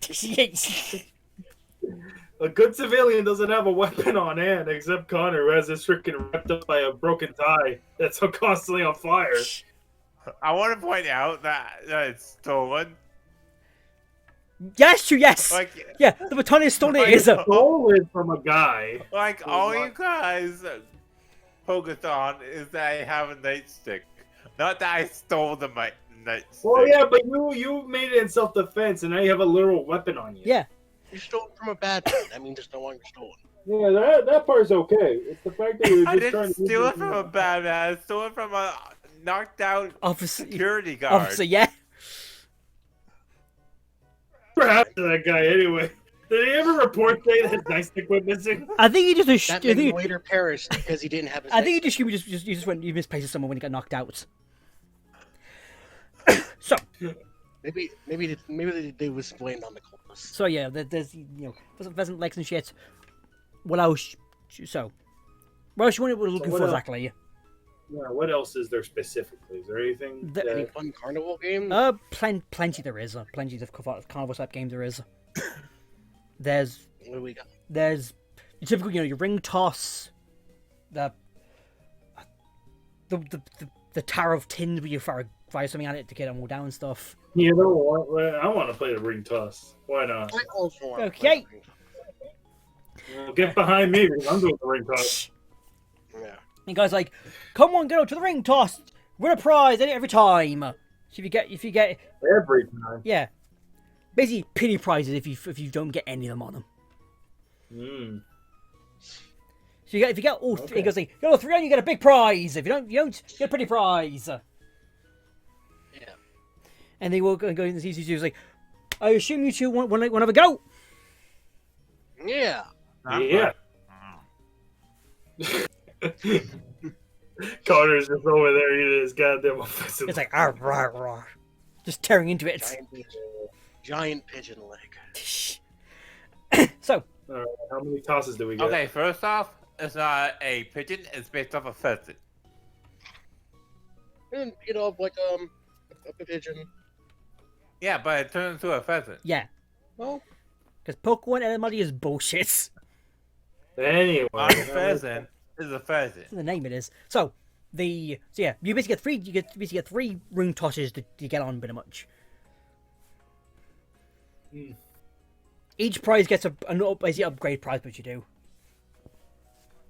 a good civilian doesn't have a weapon on hand, except Connor, who has his freaking wrapped up by a broken tie that's constantly on fire. I want to point out that it's stolen. Yes, yes. Like, Yeah, the baton is stolen. It Like- is. Stolen from a guy. like all you guys focus on is that I have a nightstick. Not that I stole the nightstick. Well, yeah, but you made it in self-defense, and now you have a literal weapon on you. Yeah. You stole it from a bad man. That means it's no longer stolen. Yeah, that part's okay. It's the fact that you're I just trying didn't to steal it from a bad man. I stole it from a knocked out Officer, security guard. officer, yeah. What happened to that guy anyway? Did he ever report saying that his nightstick went missing? I think he just. I That man think, later perished because he didn't have his. I think next- you just went. You misplaced someone when he got knocked out. So maybe they was blamed on the Colossus. so yeah, there's pheasant legs and shit. What else? So, what else you were looking what for else? exactly? Yeah, what else is there specifically? Is there anything? The- Any fun carnival games? Plenty there is. Plenty of carnival type games there is. There's What do we got? your typical, your ring toss, the tower of tins where you fire something at it to get them all down and stuff. You know what? I want to play the ring toss. Why not? I'm all for it. Okay. Well, get behind me because I'm doing the ring toss. Yeah. And guys like, come on, go to the ring toss, win a prize every time. So if you get Every time. yeah, basically penny prizes if you don't get any of them on them. Mm. So if you get all three, Okay. it goes like, you three on, you get a big prize. If you don't, you get a pretty prize. Yeah. And they will go in the CC2 like, I assume you two want to have a go. Yeah. Yeah. Carter's just over there eating his goddamn offensive. It's like, arr, rah, rah. Just tearing into it. Giant pigeon leg. So, Alright, how many tosses do we get? Okay, first off, it's not a pigeon. It's based off a pheasant. And like a pigeon. Yeah, but it turns into a pheasant. yeah. Well, Because Pokemon Etymology is bullshit. Anyway, A pheasant is a pheasant. That's the name it is. So yeah, you basically get three ring tosses to get on pretty much. Hmm. Each prize gets basically upgrade prize, but you do.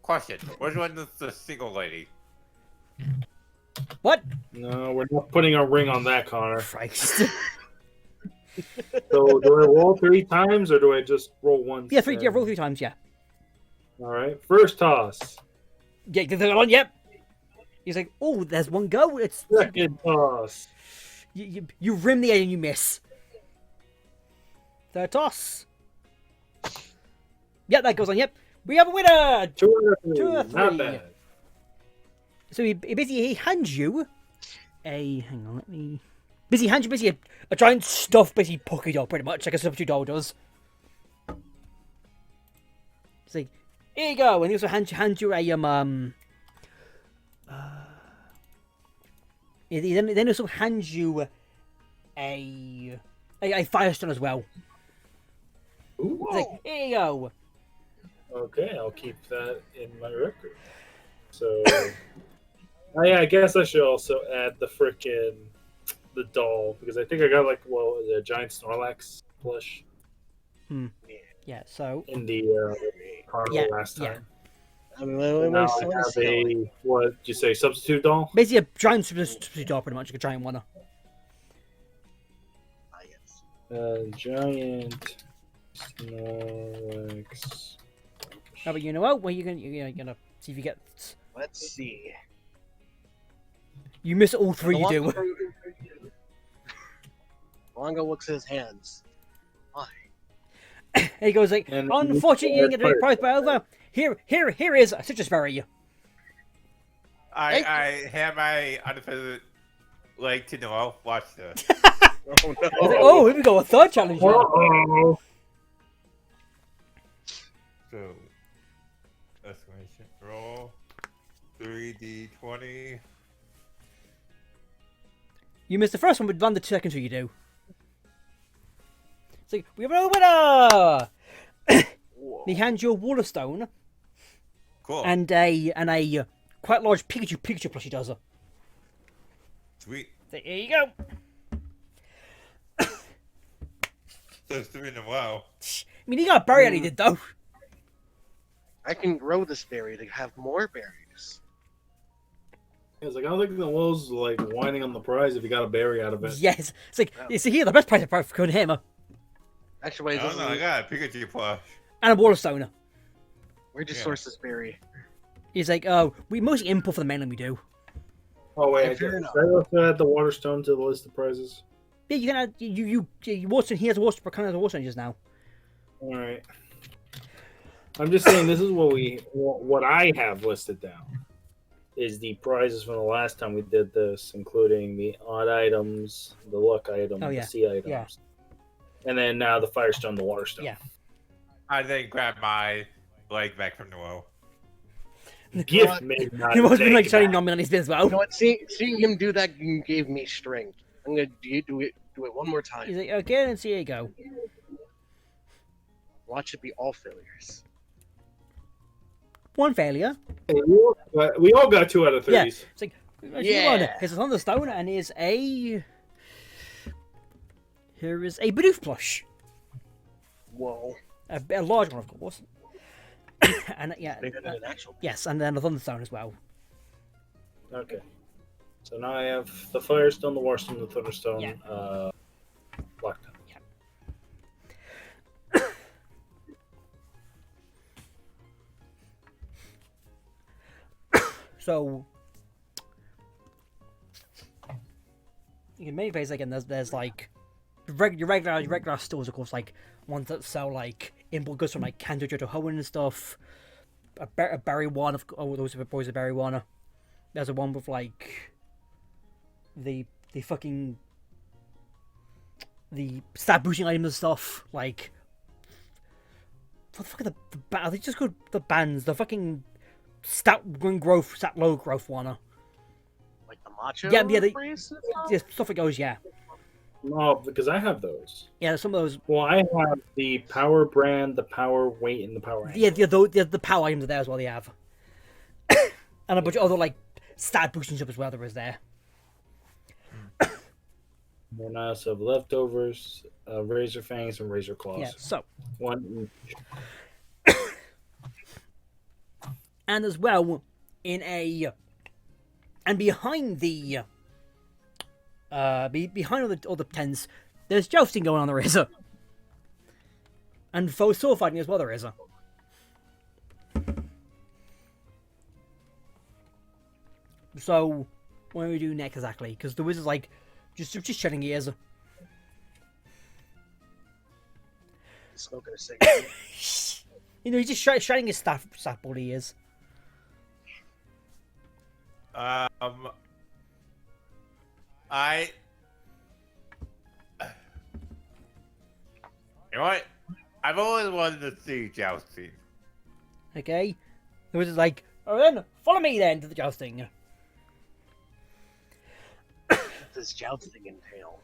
Question: which one is the single lady? What? No, we're not putting a ring on that, Connor. Christ. So do I roll 3 times or do I just roll once? yeah, roll 3 times, yeah. Alright, first toss. Yeah, get the one, yep. He's like, oh, there's one go. It's Second toss. you rim the edge and you miss. Third toss. Yep, that goes on. Yep, we have a winner. 2 2 out out of of 3. Not 3. bad. So he basically hands you a a giant stuffed basically puppy doll, pretty much like a substitute doll does. It's like, here you go, and he also hands you a he then also hands you a Firestone as well. Ooh. It's like, here you go. Okay, I'll keep that in my record. So, yeah, I guess I should also add the doll because I think I got a giant Snorlax plush Yeah, so in the carnival last yeah. time. I mean, Now I have a what did you say substitute doll? basically a giant substitute doll, pretty much like a giant one. Giant Snorlax. How about you, Noel? Well, you're gonna see if you get. Let's see. You miss all three. You do. Longo looks at his hands. Why? And he goes like, And- unfortunately, you didn't get a big prize, but over here is a citrus berry. I hand my undefeated leg to Noel. Watch this. Oh no. I was like, oh, here we go, a third challenge. now. Uh-oh. So, exclamation roll 3d20. You missed the first one, but land the second two. You do. It's like, we have another winner. He hands you a wall of stone Cool. and a quite large Pikachu plushie does. Sweet. So here you go. So it's 3 in a row. I mean, he got a berry, and he did though. I can grow this berry to have more berries. I was like, I don't think the Will's whining on the prize if you got a berry out of it. Yes, it's like you see here the best prize for him Actually, I don't know. I got a Pikachu plush. and a wall of stone. where'd you Yeah. source this berry? He's like, oh, we mostly import for the mainland. We do. Oh wait, Okay, fair enough. I also add the Waterstone to the list of prizes. Yeah, you can add you Watson. He has a Watson, kind of Watson just now. All right. I'm just saying this is what I have listed down is the prizes from the last time we did this, including the odd items, the luck item, Oh, the yeah. sea items, Yeah. and then now the Firestone, the Waterstone. Yeah. I then grab my leg back from Noel. Gift may not He must have been like take shining back. on me on his bit as well. You know what? Seeing him do that gave me strength. I'm gonna do it one more time. He's like, okay, let's see how you go. Watch it be all failures. One failure. We all got 2 out of 30s. Yeah. It's like, Yeah. Here's a Thunderstone and here's a. Here is a Bidoof plush. Whoa. A large one, of course. And yeah. Bigger than an actual. Yes, and then a Thunderstone as well. Okay. So now I have the Firestone, the Waterstone, the Thunderstone, Yeah. Lockdown. So. In many ways, again, there's like. Your regular stores, of course, like ones that sell like import goods from like Kanto Joto Hoenn and stuff. A berry one, those are boys a berry one. There's a one with like the fucking the stat boosting items and stuff. Like what the fuck are are they just called the bands? The fucking stat growth, stat low growth one. Like the macho. Yeah, brace? Yeah, stuff like those. Yeah, No, because I have those. yeah. Some of those. Well, I have the Power Brand, the Power Weight, and the Power Anchor. Yeah, the power items are there as well. They have, and a bunch of other like stat boosting stuff as well. There is there. And I also have leftovers, Razor Fangs, and Razor Claws. Yeah. So, One each. and as well, and behind the behind all the tents, there's jousting going on. There is and sword fighting as well. There is So, what do we do next exactly? Because the wizard's like just shedding ears. Smoking a cigarette. You know, he's just shedding his staff ball ears. I You know what? I've always wanted to see jousting. Okay, the wizard's like, oh then follow me then to the jousting. What does jousting entail?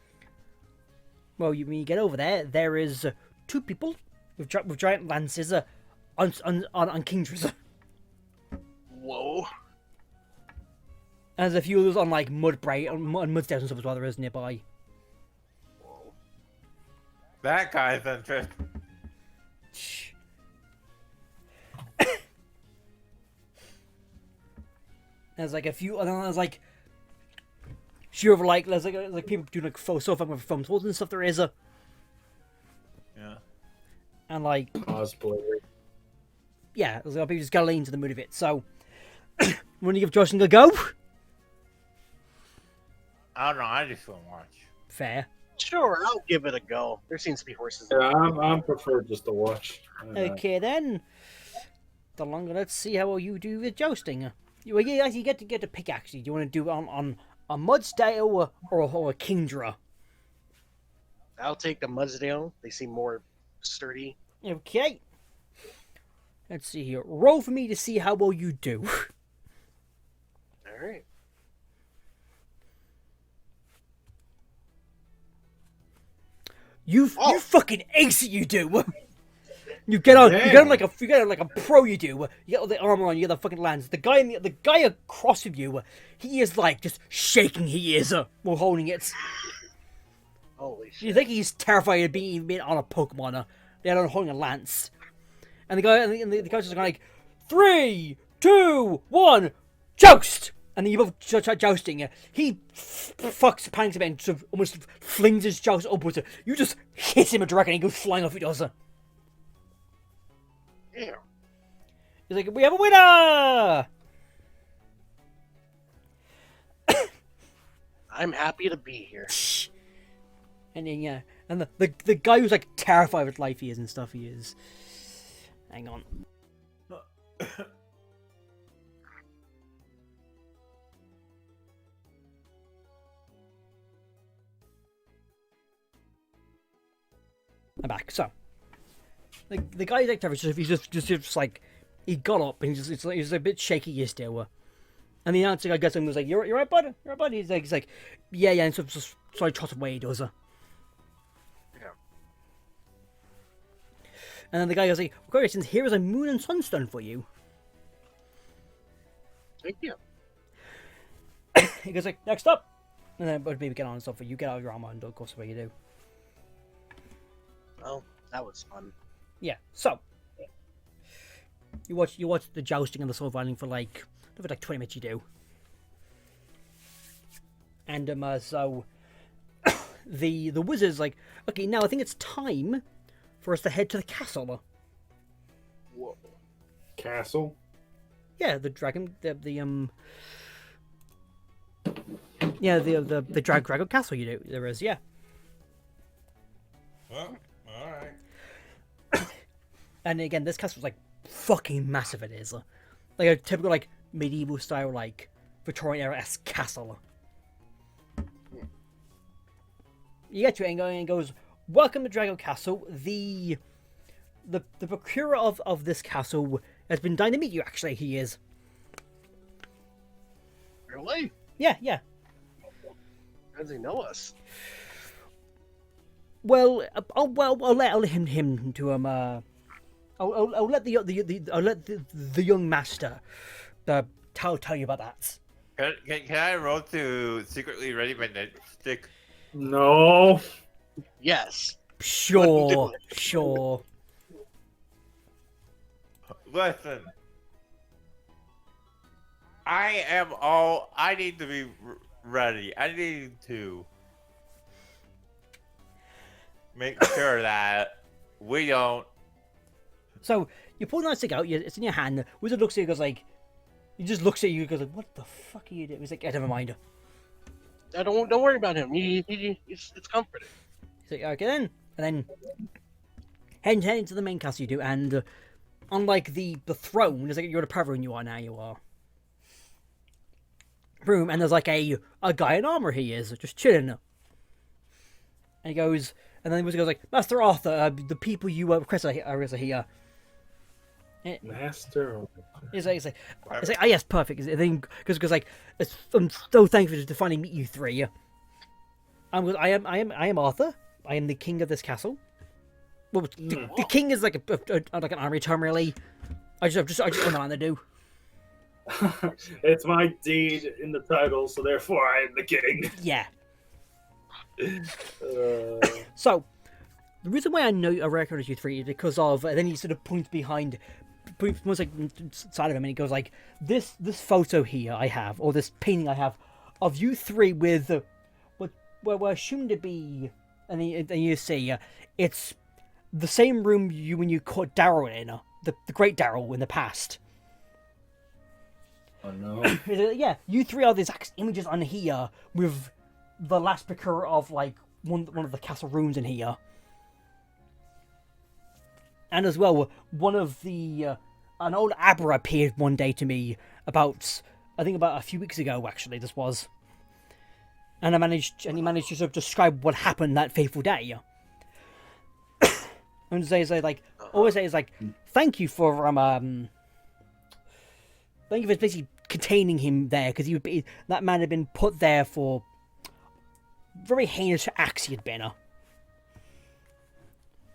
Well, when you get over there, there is 2 people with giant lances on Kingdras. Whoa. And there's a few others on like mud stairs and stuff as well. There is nearby. Whoa. That guy's interesting. There's like a few, and then there's like few of like there's like people doing like faux stuff with foam swords and stuff. There is Yeah. and like Cosplay. yeah, there's a lot of people just gotta lean into the mood of it. So when you give Jocelyn a go, I don't know. I just want to watch. fair. Sure, I'll give it a go. There seems to be horses. Yeah, I'm prefer just to watch. Okay then. The longer, let's see how well you do with jousting. You actually get to pick. Actually, do you want to do it on a Mudsdale or a Kingdra? I'll take the Mudsdale. They seem more sturdy. Okay. Let's see here. Roll for me to see how well you do. All right. You fucking ace it, you do. You get on like a pro. You do. You get all the armor on. You get the fucking lance. The guy across from you, he is like just shaking. He is while holding it. Holy shit. You think he's terrified of being on a Pokemon? They're on holding a lance, and the guy's just going like 3, 2, 1, joust. And then you both jousting. He panics a bit and sort of almost flings his joust upwards. You just hit him a direct and he goes flying off. He does. Damn. He's like, we have a winner! I'm happy to be here. And then, yeah, and the guy who's like terrified with life he is and stuff he is. Hang on. I'm back. So, the guy's like terrified. He's just like, he got up and he's a bit shaky still. And the announcer guy gets him and was like, "You're right, bud. You're right, bud." He's like, yeah, and so I trot away. He does. Yeah. And then the guy goes like, "Congratulations, here is a moon and sunstone for you." Thank you. He goes like, "Next up," and then but maybe get on and stuff for you. Get out of your armor and of course what you do. Well, that was fun. Yeah. So you watch the jousting and the sword fighting for like 20 minutes. You do. And so the wizard's like, "Okay, now I think it's time for us to head to the castle." Whoa. Castle. Yeah, the dragon, the dragon castle. You do there is, yeah. Well, all right. And again, this castle's like fucking massive. It is like a typical like medieval style like Victorian era-esque castle. You get to it and goes, "Welcome to Dragon Castle. The procurer of this castle has been dying to meet you. Actually, he is." Really? Yeah. How does he know us? Well, I'll let him to I'll let the young master tell you about that. Can I roll to secretly ready my nightstick? No. Yes. Sure. Listen. I need to be ready. I need to make sure that we don't. So you pull the nightstick out. It's in your hand. Wizard looks at you, goes like, he just looks at you, goes like, "What the fuck are you doing?" He's like, "Yeah, never mind." Don't worry about him. It's comforting. He's like, "Okay then," and then head into the main castle. You do, and unlike the throne, it's like you're the power room. You are now. You are room, and there's like a guy in armor. He is just chilling. And he goes, and then the wizard goes like, "Master Arthur, the people you requested are here." Master. It's like, "Ah, yes, perfect." And then because like, I'm so thankful to finally meet you three. I am Arthur. I am the king of this castle. Well, the king is like like an army term, really. I just don't know what to do. It's my deed in the title, so therefore I am the king. Yeah. So, the reason why I recognize you three is because of, and then he sort of points like side of him, and he goes like, this photo here I have, or this painting I have, of you three with what were assumed to be, and you see, it's the same room when you caught Daryl in, the great Daryl in the past. Oh no. Yeah, you three are the exact images on here with the last procurer of like one of the castle rooms in here. And as well, one of the an old Abra appeared one day to me about a few weeks ago. Actually, this was, and he managed to sort of describe what happened that fateful day. And say like, always say is like, thank you for basically containing him there, because that man had been put there for very heinous acts he had been.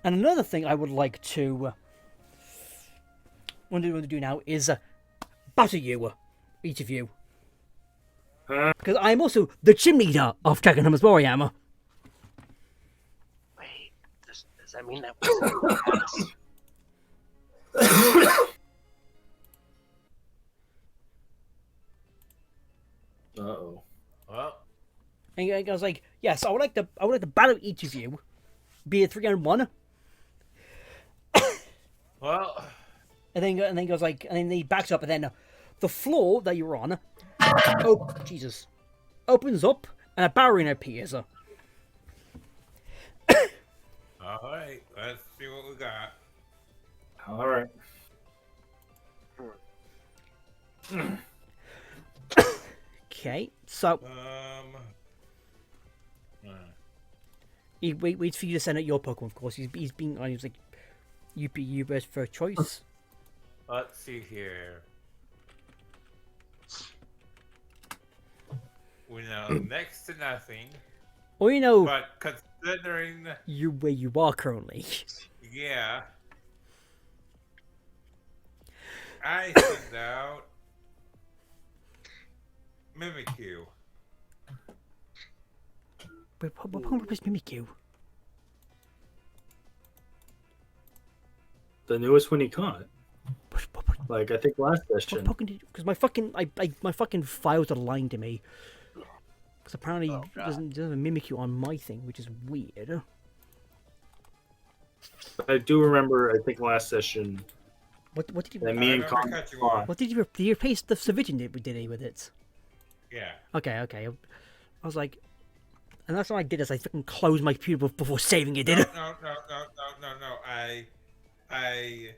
And another thing I would like to want to do now is batter you, each of you, because I am also the gym leader of Dragonham as well. I am. Wait, does that mean that was Uh-oh. Well, And I was like, yes, I would like to battle each of you, be it 3-on-1. well. And then he goes like, and then he backs up, and then the floor that you're on, oh Jesus, opens up, And a ballerina appears. All right, let's see what we got. All right. Okay, so he waits for you to send out your Pokemon. Of course, he's being. He's like, you be your best first choice. Let's see here. We know next to nothing, Or you know, but considering, you where you are currently. yeah, I send out Mimikyu. But what Pokemon was Mimikyu? The newest one he caught. What Like, I think last session. Pokemon did? Because my fucking files are lying to me. Because apparently doesn't have a Mimikyu on my thing, which is weird. I do remember, I think last session, What did you? that me and I Con cut you fought. off. What did you replace the Savage did he with it? Yeah. Okay. I was like, and that's what I did is I fucking closed my computer before saving it. Did No, it? no. I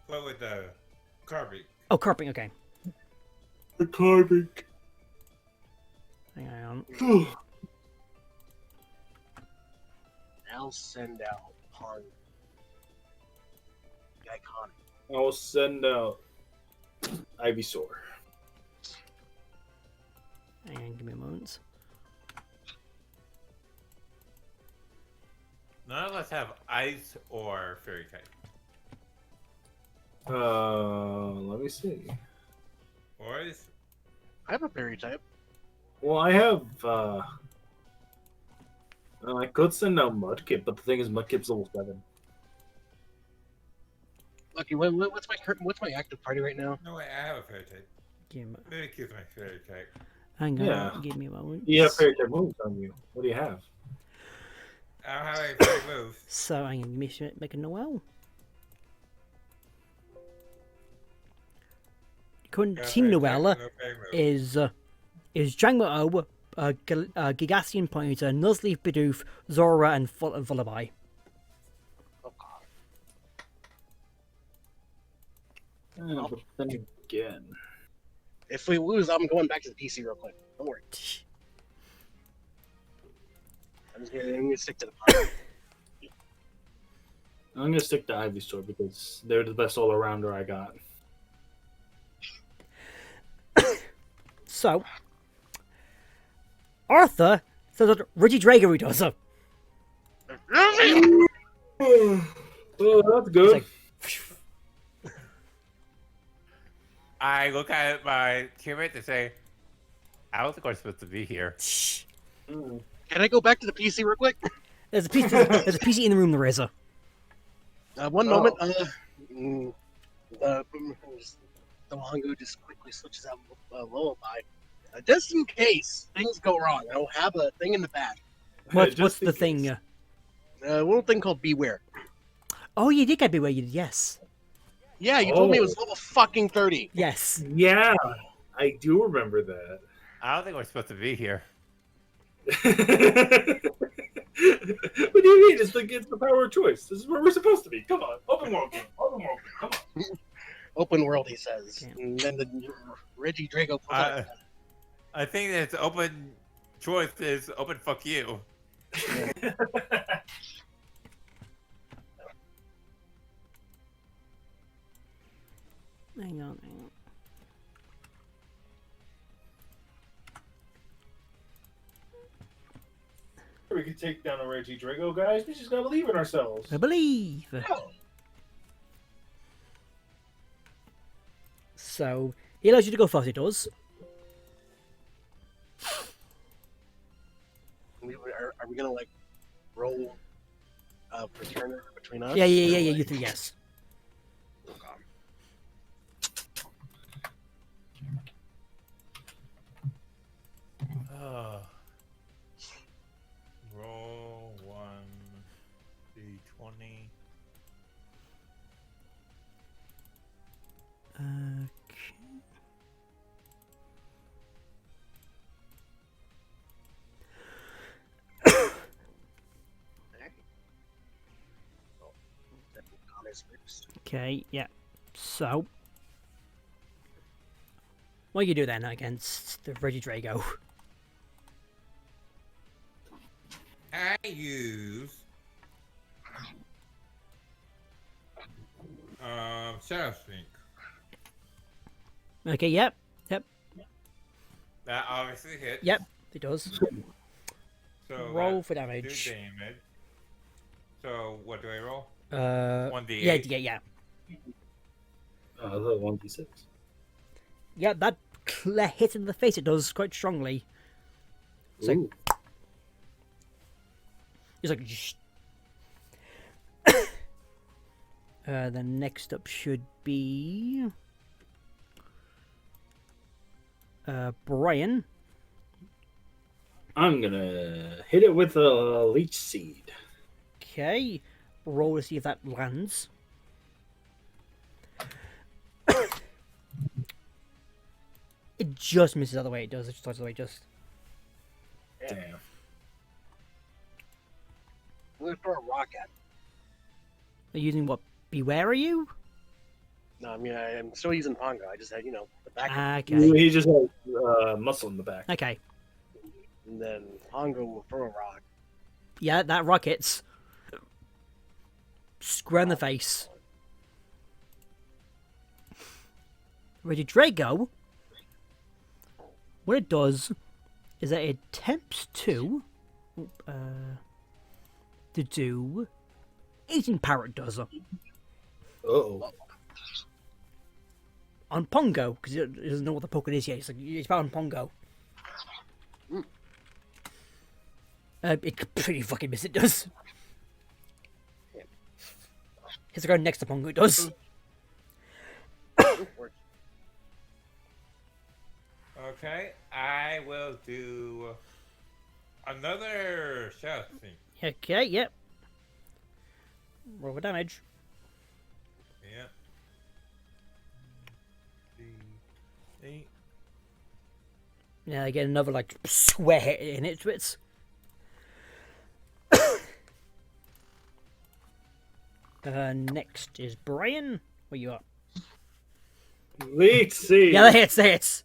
play with the Kirby. Oh, carping. Okay. The Carbon. Hang on. I'll send out Pond. Iconic. I'll send out Ivysaur. Hang on, give me a moment. None of us have ice or fairy type. Let me see. Boys, I have a berry type. Well, I have, I could send out Mudkip, but the thing is, Mudkip's level 7. Lucky, what's my active party right now? no way, I have a fairy type. Give me, Mimikyu's my fairy type. hang on. Yeah. Give me a moment. You have fairy type moves on you. What do you have? I don't have any fairy moves. So hang on, make a Noel. Current Got Team fairy type, Noel no fairy moves. is Jangmo-O, Gigacian Pointer, Nuzleaf, Bidoof, Zora, and Vullaby. Oh god. But then again, If we lose, I'm going back to the PC real quick. Don't worry. I'm gonna stick to the party. I'm gonna stick to Ivysaur because they're the best all-arounder I got. So, Arthur says that Reggie Drago does it. Oh, that's good. Like, I look at my teammate and say, I don't think we're supposed to be here. Mm. Can I go back to the PC real quick? there's a PC in the room. There is a. One moment. The Longo just quickly switches out Lullaby. Just in case things go wrong, I'll have a thing in the back. What's Just in the thing? case. A little thing called Beware. Oh, you did get Beware. You did, yes. Yeah, you told me it was level fucking 30. Yes. Yeah, I do remember that. I don't think we're supposed to be here. What do you mean? It's the power of choice. This is where we're supposed to be. Come on, open world game. Open world game. Come on. Open world, he says. Yeah. And then the Reggie Drago pulls out. I think that it's open choice is open fuck you. Hang on. We can take down a Reggie Drago, guys. We just gotta believe in ourselves. I believe. So he allows you to go first. It does. Are we gonna like roll procure between us? Yeah. You think yes. Roll 1d20. Okay. comics books. Okay, yeah. So, what do you do then against the Regidrago? I use Shadow Sneak. Okay, yep, yep, That obviously hits. yep, it does. So Roll that's for 2 damage. damage. So what do I roll? 1d8. Yeah. The 1d6. Yeah, that hit in the face, it does quite strongly. So, Ooh. he's like, shh. Then next up should be Bryan. I'm gonna hit it with a leech seed. Okay, roll to see if that lands. It just misses out the way it does. It just starts the way it just. Damn. I'm gonna throw a rock at him. They're using what? Beware of you? No, I mean I'm still using Pongo. I just had the back, Okay. He just has muscle in the back. Okay. and then Pongo will throw a rock. Yeah, that rock hits. Square in the face. Ready, Drago. What it does is that it attempts to do 18 parrot does Uh-oh. on Pongo because it doesn't know what the Pokemon is yet. It's like it's about on Pongo. It pretty fucking miss. It does. It's going next to Pongo. It does. Okay, I will do another Shadow Sneak. Okay. Yep. Roll for damage. Yeah. 8. Yeah, I get another like square hit in it. It's next is Bryan. Where you at? Leech seed. Yeah, that hits. That hits.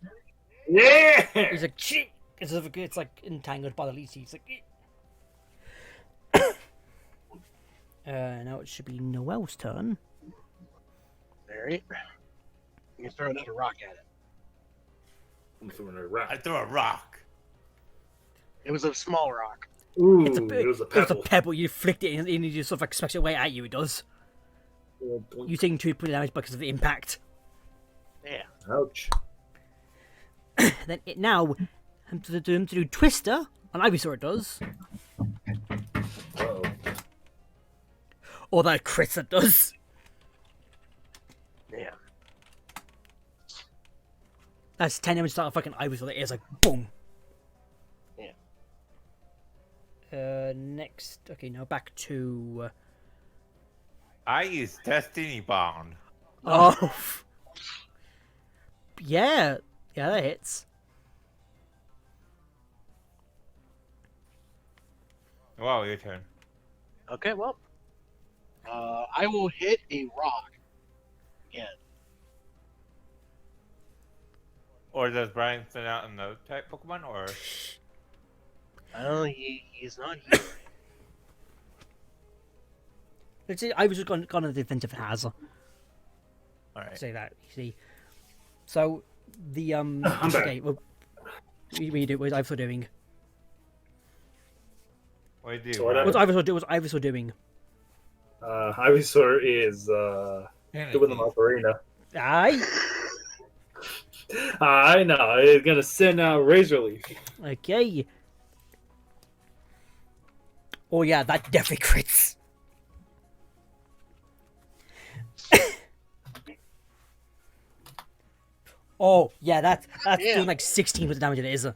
Yeah. He's like, shit. It's like entangled by the leech. He's like, now it should be Noel's turn. Alright. You can throw another rock at it. I'm throwing a rock. I throw a rock. It was a small rock. Ooh, It's a it was a It was pebble. a pebble. You flicked it and you just sort of like smacks it away at you. It does. You taking 2 point damage because of the impact. Yeah. Ouch. Then it now to do Twister on Ivysaur. It does. Uh-oh. Or that crits it does. Yeah. That's 10 damage to start a fucking Ivysaur. It is like boom. Yeah. Next. Okay, now back to. I use Destiny Bond. Oh. Yeah. Yeah, that hits. Wow, your turn. Okay, well. I will hit a rock. Again. Or does Bryan send out another type Pokemon? Or I don't know, he's not here. Let's see, I was just gone on the defensive has. alright. Say that. You see. So the I'm back. okay. Well, what you do? What is Ivysaur doing? What do you So do? what What's Ivysaur doing? Ivysaur is doing the Macarena. Aye. I know. It's gonna send out Razor Leaf. Okay. Oh yeah, that definitely crits. Oh yeah, that's Yeah. doing like 16 with the damage it is.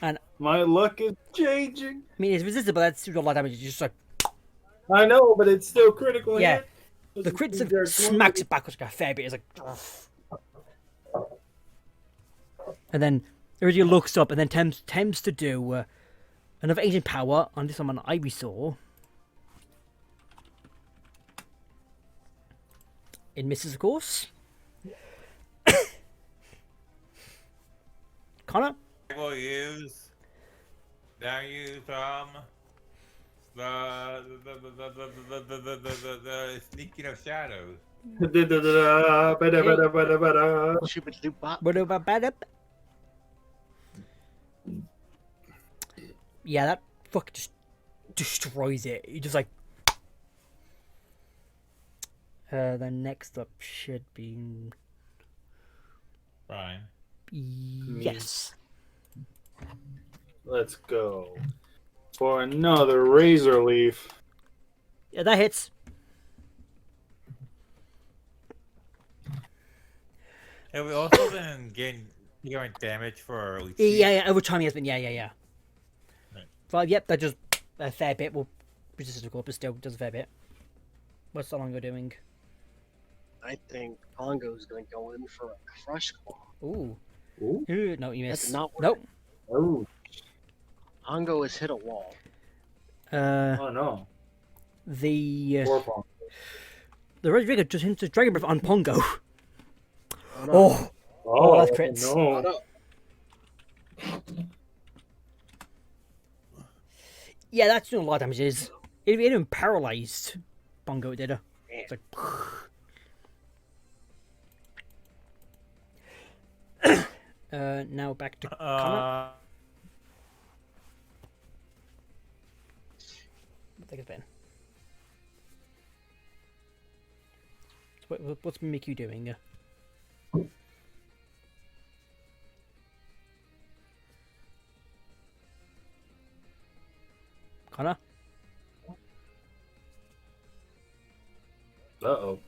And- my luck is changing. I mean, it's resisted, but that's doing a lot of damage. It's just like I know, but it's still critical. Yeah. hit. the crits like, smacks it backwards like a fair bit. It's like, and then Iridia looks up and then attempts to do another ancient power on this one on Ivysaur. It misses, of course. Connor? I will use the sneaking of shadows. Shooba-doop-bop. Ba-da-ba-ba-da-ba. Yeah, that fuck just destroys it. You just like. Then next up should be. Bryan. Yes. Let's go for another razor leaf. Yeah, that hits. Have we also been getting damage for at least Yeah, over time he has been. Yeah. Right. Well, yep, that just a fair bit. Well, resistant to core, but still does a fair bit. What's Solongo doing? I think Pongo's gonna go in for a crush claw. Ooh. Ooh. Ooh, no, you That's missed. not Nope. Oh, Pongo has hit a wall. oh no. The Warpong. Red Rigger just hints Dragon Breath on Pongo. Oh, no. Oh, that's crits. Oh, No. no. Yeah, that's doing a lot of damage. It even paralyzed. Pongo did. It's like. Now back to Connor. I think it's been. What's Mickey doing? Connor? Uh-oh.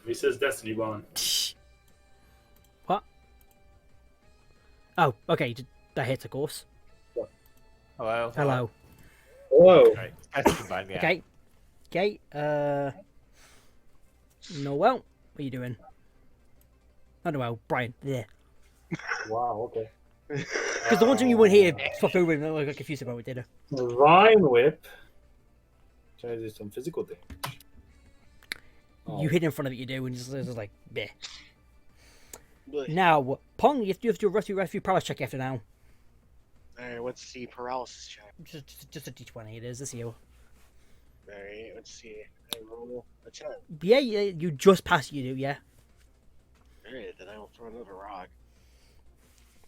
He says Destiny Bond. What? Oh, okay. That hits, of course. Hello. Hello. Whoa. Right. That's the button, yeah. Okay. Noel, what are you doing? Not Noel, Bryan. Yeah. Wow, okay. Because the one time you weren't here, swapped over and I got confused about what we did. Vine Whip. Try to do some physical damage. Oh. You hit in front of it, you do, and it's just like, bleh. But, Now, Pong, you have to do a rescue paralysis check after now. alright, what's the paralysis check? Just a d20, it is, this year. Alright, let's see. I roll a 10. Yeah, you just passed, you do, yeah. Alright, then I will throw another rock.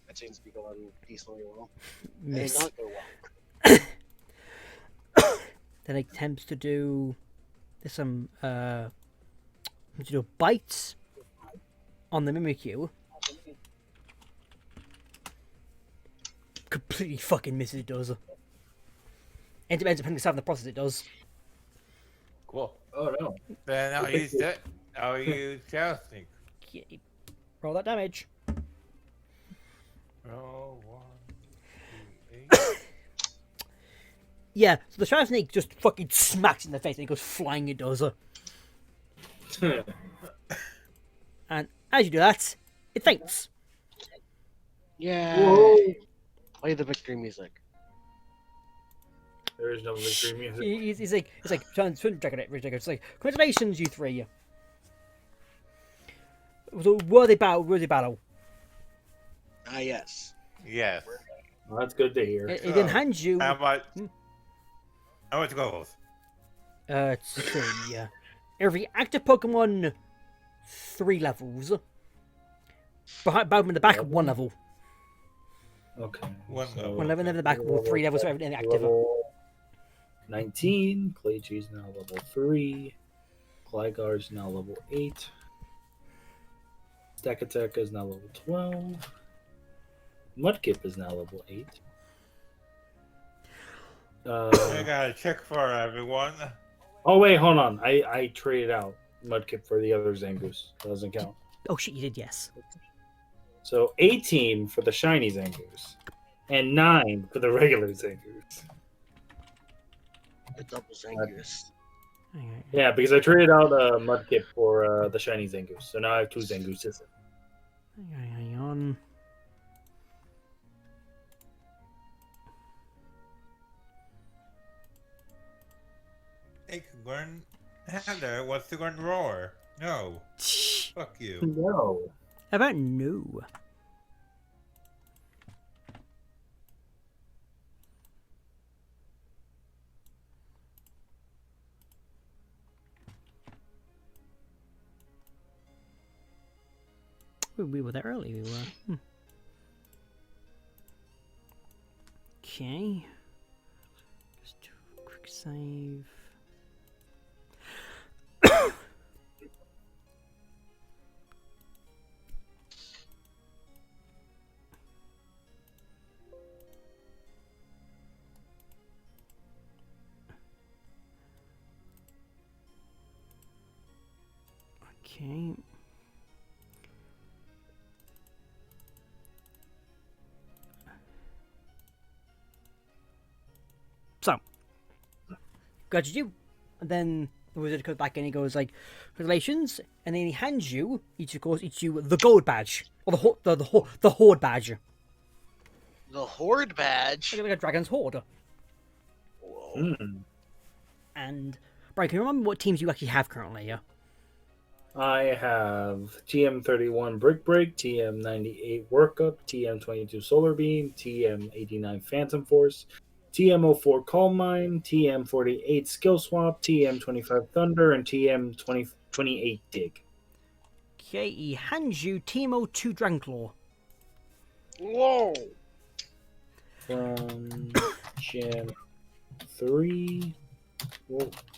That seems to be going decently well. It Miss. did not go well. Then it attempts to do some to do bites on the Mimikyu. Completely fucking misses, it does. Ends up hitting itself in the process, it does. Cool. Oh no. Then I'll use that. I'll use Shadow Sneak. Okay. Roll that damage. Roll 1, 2, 8. Yeah, so the Shadow Snake just fucking smacks in the face and it goes flying, it does. And as you do that, it faints. Yeah. Whoa. Play the victory music. There is no victory music. He's like, it's like, congratulations, you three. It was a worthy battle. Ah, yes. Yes. Well, that's good to hear. It then hands you, How much goals? let's see, every active Pokemon, 3 levels. Behind in the back, 1 level. Okay. One so- level. 1 level in the back, 3 levels for everything active. Level 19. Claychee's now level 3. Gligar's now level 8. Stakateka is now level 12. Mudkip is now level 8. I got a check for everyone. Oh wait, hold on. I traded out Mudkip for the other Zangoose. Doesn't count. Oh shit, you did, yes. So 18 for the shiny Zangoose, and 9 for the regular Zangoose. The double Zangoose. Yeah, because I traded out a Mudkip for the shiny Zangoose, so now I have 2 Zangooses. Hang on. Hey, Gordon. Heather wants to go and roar. No. Fuck you. No. How about no? We were there early. We were. Okay. Just do a quick save. Okay. So, got you do. And then the wizard comes back and he goes like, "Congratulations!" And then he hands you, each you the gold badge or the horde badge, The horde badge. like a dragon's horde. Whoa. And Bryan, can you remember what teams you actually have currently? Yeah. I have TM31 Brick Break, TM98 Workup, TM22 Solar Beam, TM89 Phantom Force, TM04 Calm Mind, TM48 Skill Swap, TM25 Thunder, and TM28 Dig. Okay, he hands you Team 02 Dranclaw. Whoa. From Gen 3.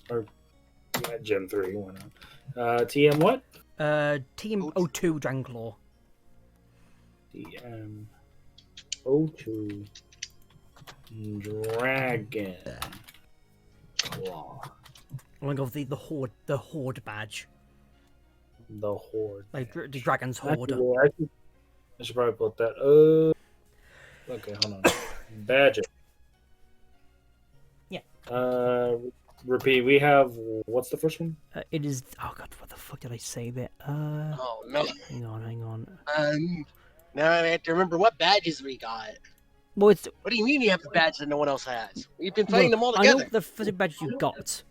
Or yeah, Gen 3, why not? TM what? Team 02 Dranclaw. TM02 Dragon Claw. I'm gonna go with the horde badge, The Horde. like the dragon's horde. Actually, I should probably put that. Okay, hold on. Badger. Yeah. Repeat. We have what's the first one? It is. Oh god, what the fuck did I save it? Oh no. Hang on. Now I have to remember what badges we got. Well, it's. What do you mean you have the badge that no one else has? We've been fighting them all I know together. the first badge you got.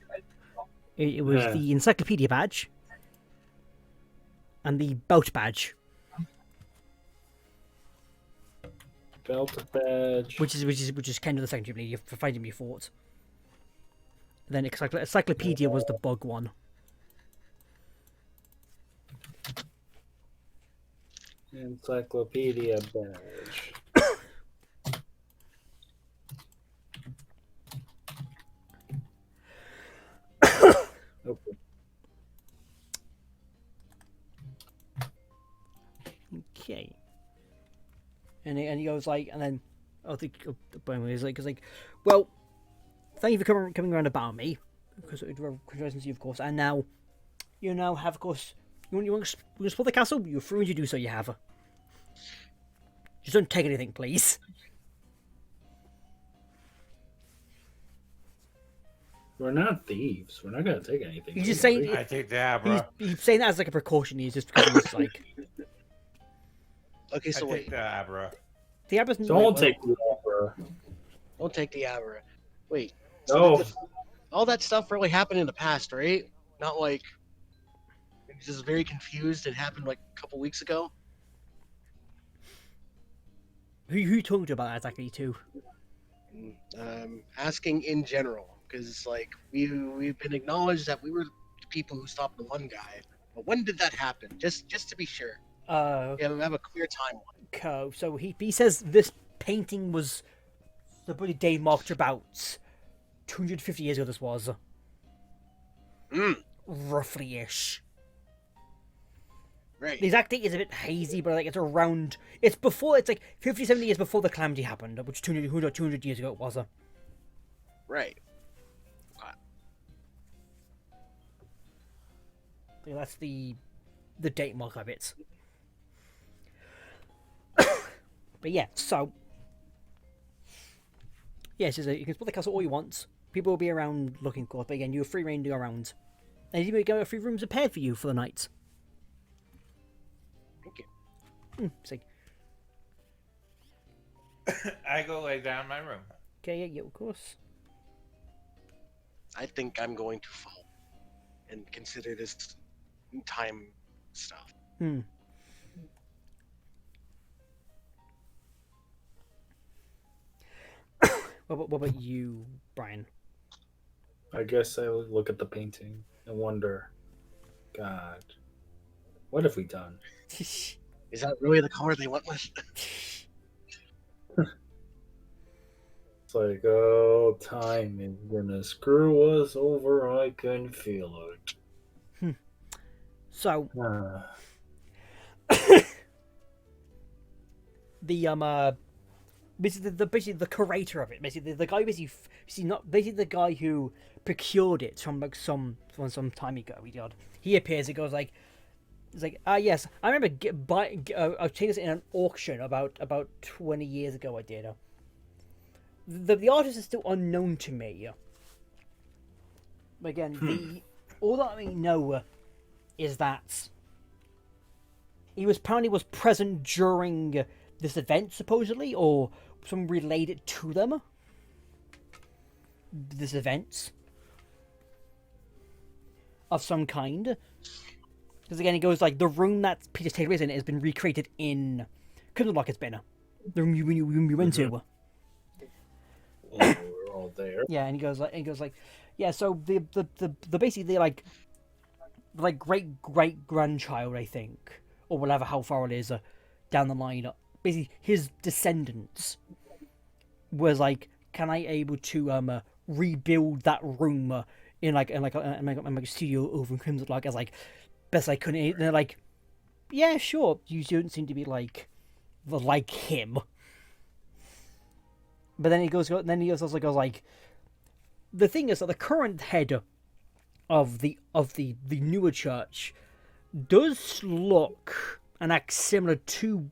It was Yeah. the encyclopedia badge and the belt badge, Belt badge. which is kind of the second you for fighting me fort. Then encyclopedia was the bug one. Encyclopedia badge. Okay. Okay. And he goes like, and then I think he's like, well, thank you for coming around about me, because congratulations to you, of course. And now, you now have, of course, you want to explore the castle. You're free to do so. You have. Just don't take anything, please. We're not thieves. We're not gonna take anything. He's just saying. I take the Abra. He's saying that as like a precaution. He's just because he's like. Okay, I so take wait. the Abra. The Abbas. Don't take the opera. Don't take the Abra. Wait. No. All that stuff really happened in the past, right? Not like. I'm just very confused. It happened like a couple weeks ago. Who you talking to about that exactly too? Asking in general, because like we've been acknowledged that we were the people who stopped the one guy. But when did that happen? Just to be sure. Yeah, we have a clear timeline. So he says this painting was the bloody day marked about 250 years ago. This was roughly ish. Right. The exact date is a bit hazy, but like it's around. It's before. It's like 50, 70 years before the calamity happened, which 200 years ago it was. Right. So that's the date mark of it. But yeah, so yeah, it says you can explore the castle all you want. People will be around looking, of course, but again, you're free reign to go around. And you got 3 rooms prepared for you for the night. Thank you. See. I go lay down in my room. Okay, yeah, of course. I think I'm going to fall and consider this time stuff. What about you, Bryan? I guess I would look at the painting and wonder, God, what have we done? Is that really the color they went with? It's like, oh, time is gonna screw us over. I can feel it. So, Ah. the basically the curator of it, basically the guy the guy who procured it from like some time ago. He appears. It goes like, it's like, yes, I remember obtaining this in an auction about 20 years ago. I did. The artist is still unknown to me. But again, all that we know is that he apparently was present during this event, supposedly, or some related to them. This event of some kind. Because again, it goes like the room that Peter's taken place in has been recreated in Colossal. It's been the room you went to. Yeah, we're all there. Yeah, and he goes like, yeah. So the basically like great grandchild, I think, or whatever, how far it is down the line. Basically, his descendants was like, can I able to rebuild that room in my studio over in Crimson Lark as like best I could. And they're like, yeah, sure. You don't seem to be like him. But then he goes like, the thing is that the current head of the newer church does look and act similar to,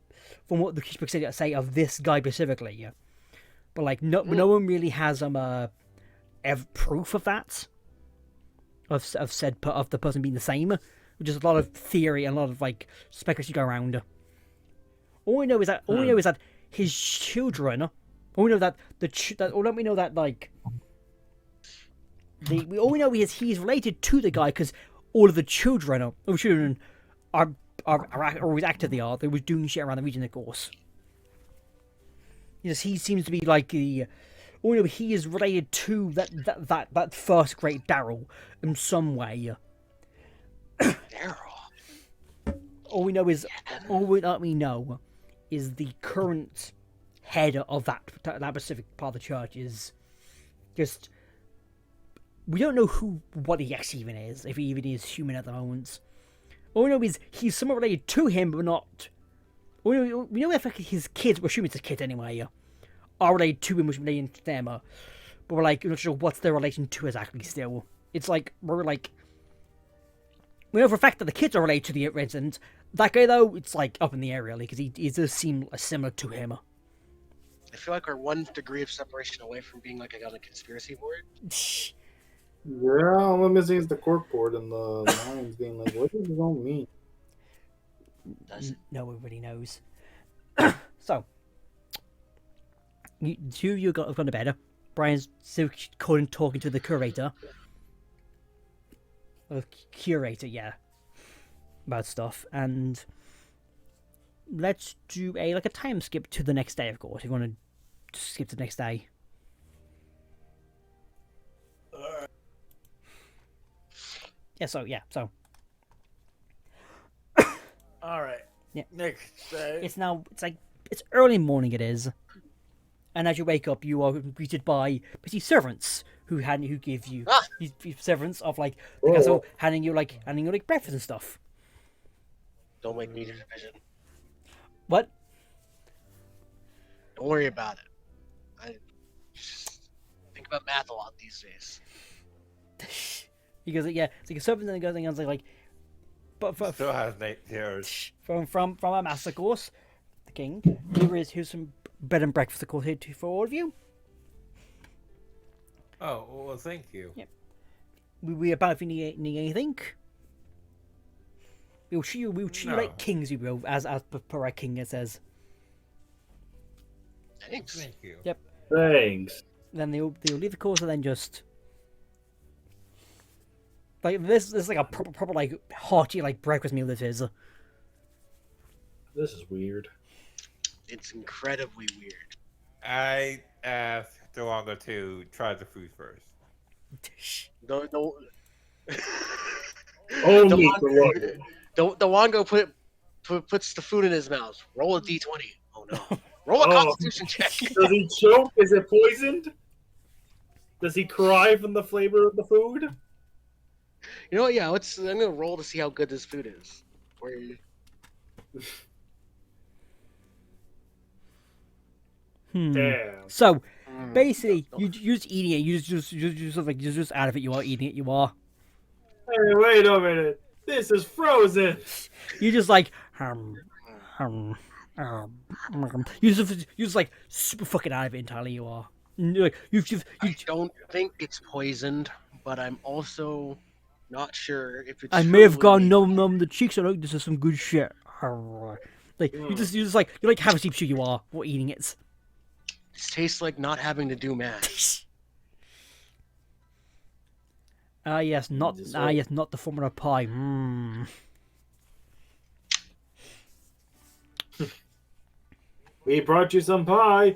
from what the books say of this guy specifically, yeah. But like no one really has proof of that, of the person being the same. Which is a lot of theory and a lot of like speculation go around. All we know is that his children. All we know that we know that like all we know is he's related to the guy because all of the children are always active. They were doing shit around the region, of course. Yes, he seems to be like the. All we know he is related to that first great barrel in some way. All we know is the current head of that specific part of the church is just. We don't know what he actually even is, if he even is human at the moment. All we know is he's somewhat related to him, but not. We know if his kids, we're assuming it's his kids anyway, are related to him, which related to them, but we're like not sure what's their relation to exactly still. It's like we're like. We know for a fact that the kids are related to the resident. That guy, though, it's like up in the air, really, because he does seem similar to him. I feel like we're 1 degree of separation away from being like on a conspiracy board. Yeah, all I'm missing is the cork board and the lines being like, what does it all mean? No one really knows. So, you got to bed. Bryan's still talking to the curator. Curator, yeah, about stuff, and let's do a time skip to the next day, of course. If you want to skip to the next day. So. All right. Yeah. Next day. It's early morning. It is, and as you wake up, you are greeted by basically servants who give you servants of like the castle handing you breakfast and stuff. Don't make me do division. What? Don't worry about it. I just think about math a lot these days. He goes, yeah, it's like a servant, and he goes, and like, but Still has 8 tears. from our master course, the king. Here's some bread and breakfast, of course, here for all of you. Oh, well, thank you. Yep. We about if you need anything. We'll treat you No. like kings, we will, as per our king it says. Thanks. Thank you. Yep. Thanks. Then they'll leave the course and then just like this is like a proper like hearty like breakfast meal. This is. This is weird. It's incredibly weird. I asked Delonga to try the food first. The Only for what? the Wango puts the food in his mouth. Roll a d20. Oh no. Roll a Oh. Constitution check. Does he choke? Is it poisoned? Does he cry from the flavor of the food? You know what? Yeah, I'm gonna roll to see how good this food is. Or Damn. So basically, you just eating it. You just out of it. You are eating it. You are. Hey, wait a minute. This is frozen. You just like. You just like super fucking out of it entirely. You are. Like, you I don't think it's poisoned, but I'm also not sure if it's. I may have truly- gone numb the cheeks. I know this is some good shit. Like you just like you like have a cheap you are or eating it. This tastes like not having to do math. Yes, not Dessert. yes, not the formula pie. Mm. We brought you some pie.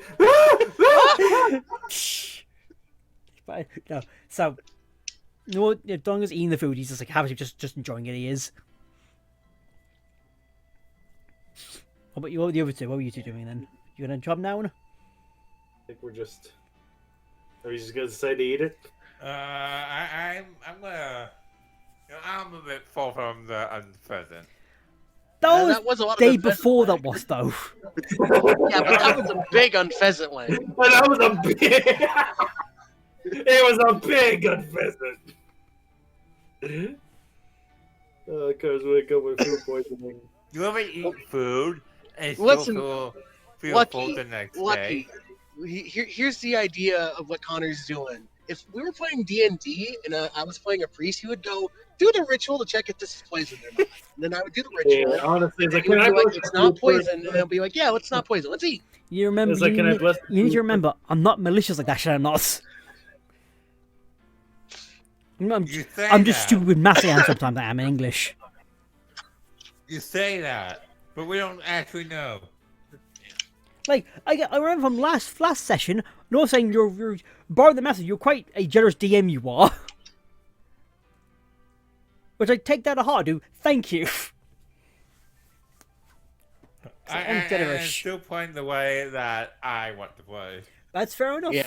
But no, so no, Donga's eating the food. He's just like having just enjoying it. He is. What about you? What were the other two? What were you two doing then? You gonna job now? I think we're just. Are you just gonna say to eat it? I'm gonna. You know, I'm a bit far from the unpleasant. That was that was a lot of day unpheasant before leg. that was though. Yeah, but that was a big unpheasant leg. But that was a big. It was a big unpheasant. Because we go with food poisoning. You ever eat food and still Listen, feel Lucky, full the next Lucky. day? Here's the idea of what Connor's doing. If we were playing D&D and I was playing a priest, he would go do the ritual to check if this is poison or not. And then I would do the ritual. Yeah, honestly, it's And like, he would can I be like, bless it's the not food first? poison. And I'll be like, yeah, it's not poison. Let's eat. You remember? It's like, can I bless the You need food to remember, I'm not malicious like that. Should I not? I'm You say I'm just that. stupid with math and sometimes I am in English. You say that, but we don't actually know. Like I remember from last session, Noel saying you're borrowing the message. You're quite a generous DM. You are, which I take that to heart. Do thank you. I'm I'm generous. still playing the way that I want to play. That's fair enough. Yeah.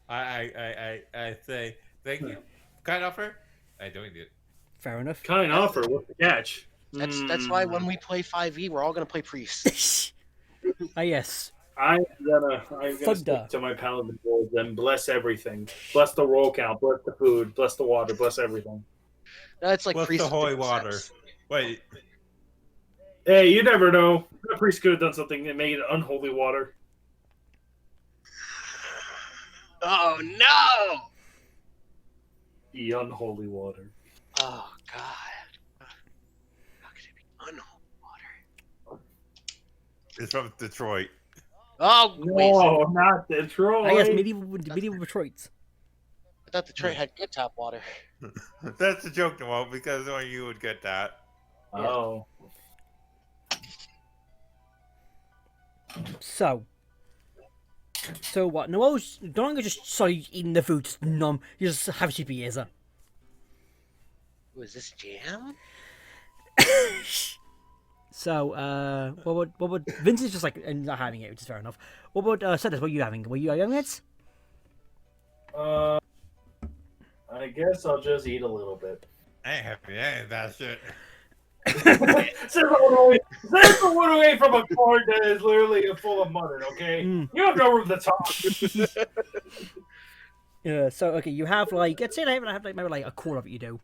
I say thank you. Kind offer? I don't need it. Fair enough. Kind offer. What's the catch? That's why when we play 5e, we're all going to play priest. Ah yes. I'm gonna Thunder. stick to my paladin rules and bless everything. Bless the roll count. Bless the food. Bless the water. Bless everything. That's like What's priest. the holy with water? sex. Wait, Hey, you never know. A priest could have done something that made it unholy water. Oh, no! The unholy water. Oh, God. How could it be unholy water? it's from Detroit. Oh, wait. No, not Detroit. Ah yes. Medieval Detroit. I thought Detroit had good tap water. That's a joke, Noel, because only you would get that. Oh. So what? Noel's no longer just sorry eating the food, just numb. You just have cheapy ears. Was this jam? So, what would Vincent's just like not having it, which is fair enough. What would Sedis? What are you having? Were you having it? I guess I'll just eat a little bit. I ain't happy. I ain't that shit. Since I went away from a corn that is literally full of mutton, okay? Mm. You have no room to talk. Yeah. So okay, you have like let's say I have like maybe like a quarter of it. You do.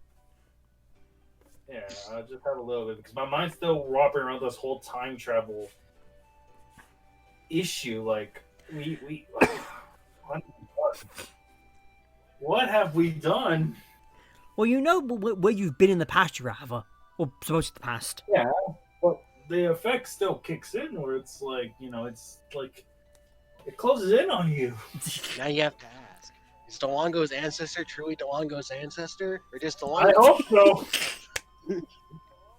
Yeah, I'll just have a little bit because my mind's still wrapping around this whole time travel issue. Like, we What have we done? Well, you know where you've been in the past, rather, or supposed to the past. Yeah, but the effect still kicks in, where it's like it's like it closes in on you. Now you have to ask: is Delongo's ancestor truly Delongo's ancestor, or just Delongo? I hope so.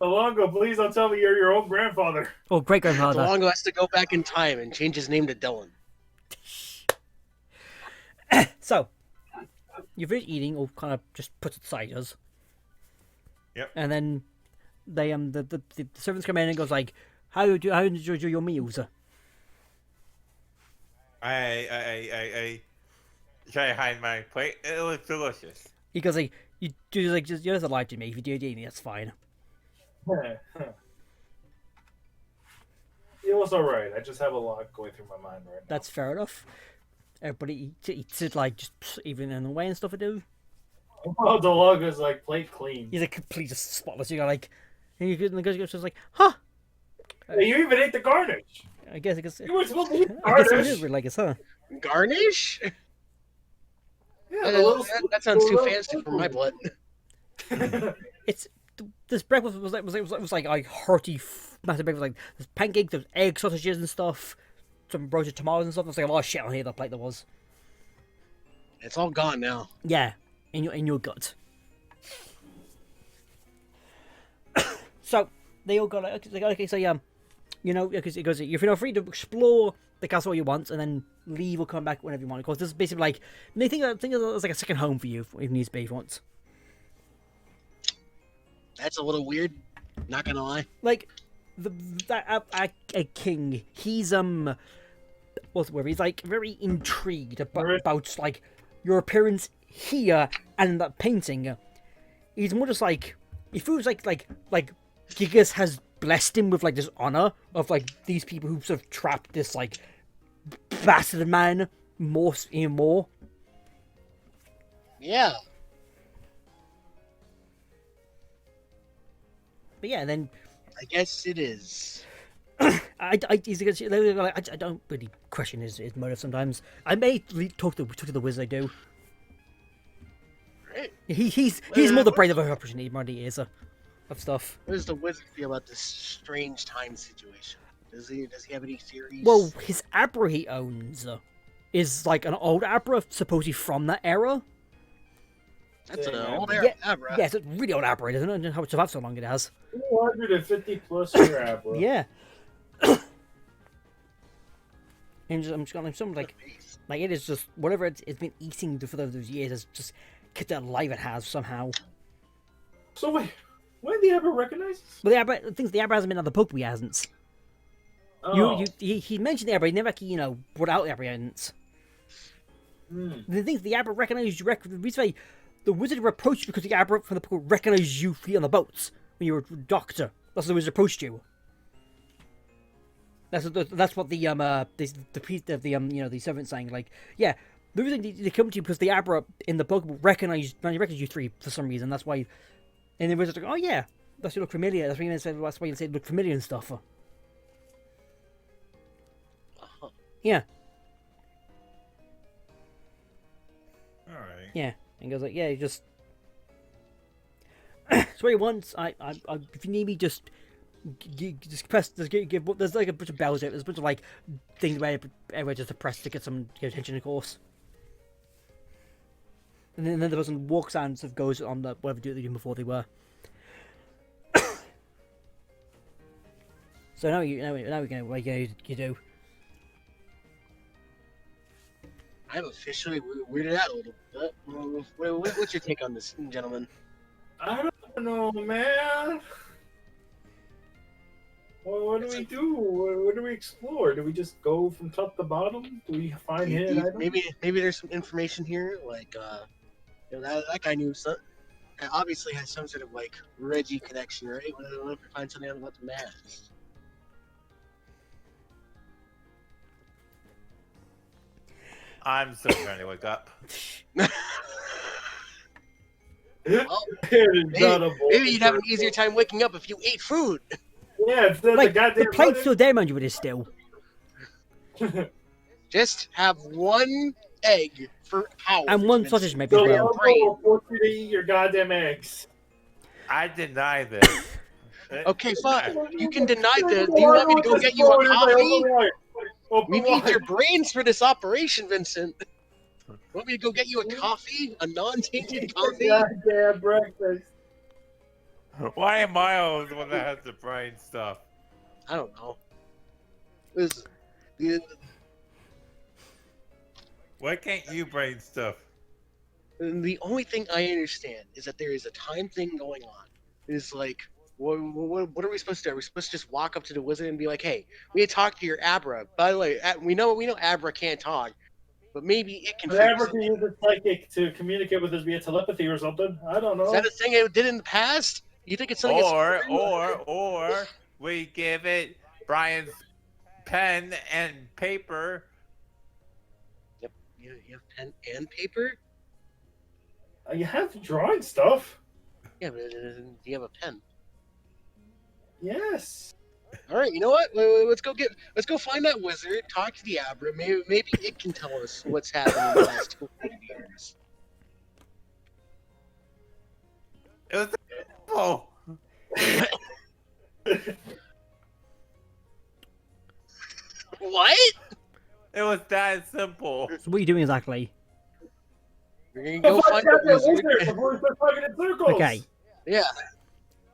Alongo, please don't tell me you're your own grandfather. Or great grandfather. Delongo has to go back in time and change his name to Dylan. So, you finish eating, or kind of just put it aside us. Yep. And then they the servants come in and goes like, how did you do your meals? I try to hide my plate. It looks delicious. He goes like, you just lie to me. If you do eating, that's fine. It was alright. I just have a lot going through my mind right now. That's fair enough. Everybody eats it like just even in the way and stuff. I do. Oh, Delongo's like plate clean. He's like complete just spotless. You got like, and you and the guy goes just like, huh? Hey, you even ate the garnish. I guess You were supposed to eat I guess it garnish. is really like it's huh. Garnish? Yeah, the little That sounds too the little fancy for my blood. It's this breakfast was like a hearty, massive breakfast. Like there's pancakes, there's egg sausages and stuff, some roasted tomatoes and stuff. There's like a lot of shit on here. That plate there was. It's all gone now. Yeah, in your gut. So they all go like, okay, so yeah, because it goes, you feel free to explore the castle all you want, and then leave or come back whenever you want. Of course, this is basically like they think it's like a second home for you if needs be if you want. That's a little weird. Not gonna lie. Like a king, he's what's the word? He's like very intrigued about like your appearance here and that painting. He's more just like he feels like Gigas has blessed him with like this honor of like these people who sort of trapped this like bastard man more. Yeah. But yeah, then I guess it is. I don't really question his motive sometimes. I may talk to the wizard. I do. Right. He's more the brain of a operation. He already is of stuff. What does the wizard feel about this strange time situation? Does he have any theories? Well, his Abra he owns is like an old Abra, supposedly from that era. That's an Yeah. old Yeah. Abra. Yeah, it's a really old Abra, isn't it? I don't know how it's survived so long it has. 250 plus year Abra. Yeah. And I'm just going something like it is just whatever it's been eating for those years has just kept it alive. It has somehow. So wait, when the Abra recognizes? But the Abra, the Abra hasn't been on the Pope. He hasn't. Oh. He mentioned the Abra. He never actually brought out the Abra. He hadn't. The things the Abra recognized you. The reason why the wizard approached you because the Abra from the Pope recognized you on the boats when you were a doctor. That's the wizard approached you. That's what the servant saying. Like, yeah, the reason they come to you because the Abra in the book recognized you three for some reason. That's why. And the wizard's like, oh yeah, that's you look familiar. That's why you said. That's why you said look familiar and stuff. Yeah. All right. Yeah. And goes like, yeah, you just. So what he wants, I if you need me, just press. There's like a bunch of bells there. There's a bunch of like things everywhere just to press to get some attention, of course. And then the person walks out and sort of goes on the whatever they did before they were. So now we're gonna what you do. I'm officially weirded out a little bit. What's your take on this, gentlemen? I don't know, man. Well, what do we do? What do we explore? Do we just go from top to bottom? Do we find hidden items? Maybe there's some information here, like that guy knew some. Obviously has some sort of like Reggie connection, right? What if we find something out about the mask? I'm still trying to wake up. Well, maybe you'd have an easier time waking up if you ate food. Yeah, it's the Like goddamn the plate's still there, mind you, it is still. Just have one egg for hours. And one Vincent. sausage maybe So as the well. uncle will force you to eat your goddamn eggs. I deny this. Okay, fine. You can deny that. Do you want me to go get you a coffee? We need your brains for this operation, Vincent. Want me to go get you a coffee? A non-tainted coffee? Goddamn breakfast. Why am I always the one that has the brain stuff? I don't know. The Why can't you brain stuff? only thing I understand is that there is a time thing going on. It's like, what are we supposed to do? Are we supposed to just walk up to the wizard and be like, hey, we had talked to your Abra. By the way, we know Abra can't talk, but maybe it can figure Whatever can something. use its psychic to communicate with us via telepathy or something. I don't know. Is that a thing it did in the past? You think it's something it's Or we give it Brian's pen and paper. You have pen and paper? You have drawing stuff. Yeah, but you have a pen. Yes. All right, you know what? Let's go find that wizard. Talk to the Abra. Maybe it can tell us what's happened in the last 200 years. It was oh. What? It was that simple. So what are you doing exactly? We're gonna go find the wizard. Before we start talking in circles. Okay. Yeah.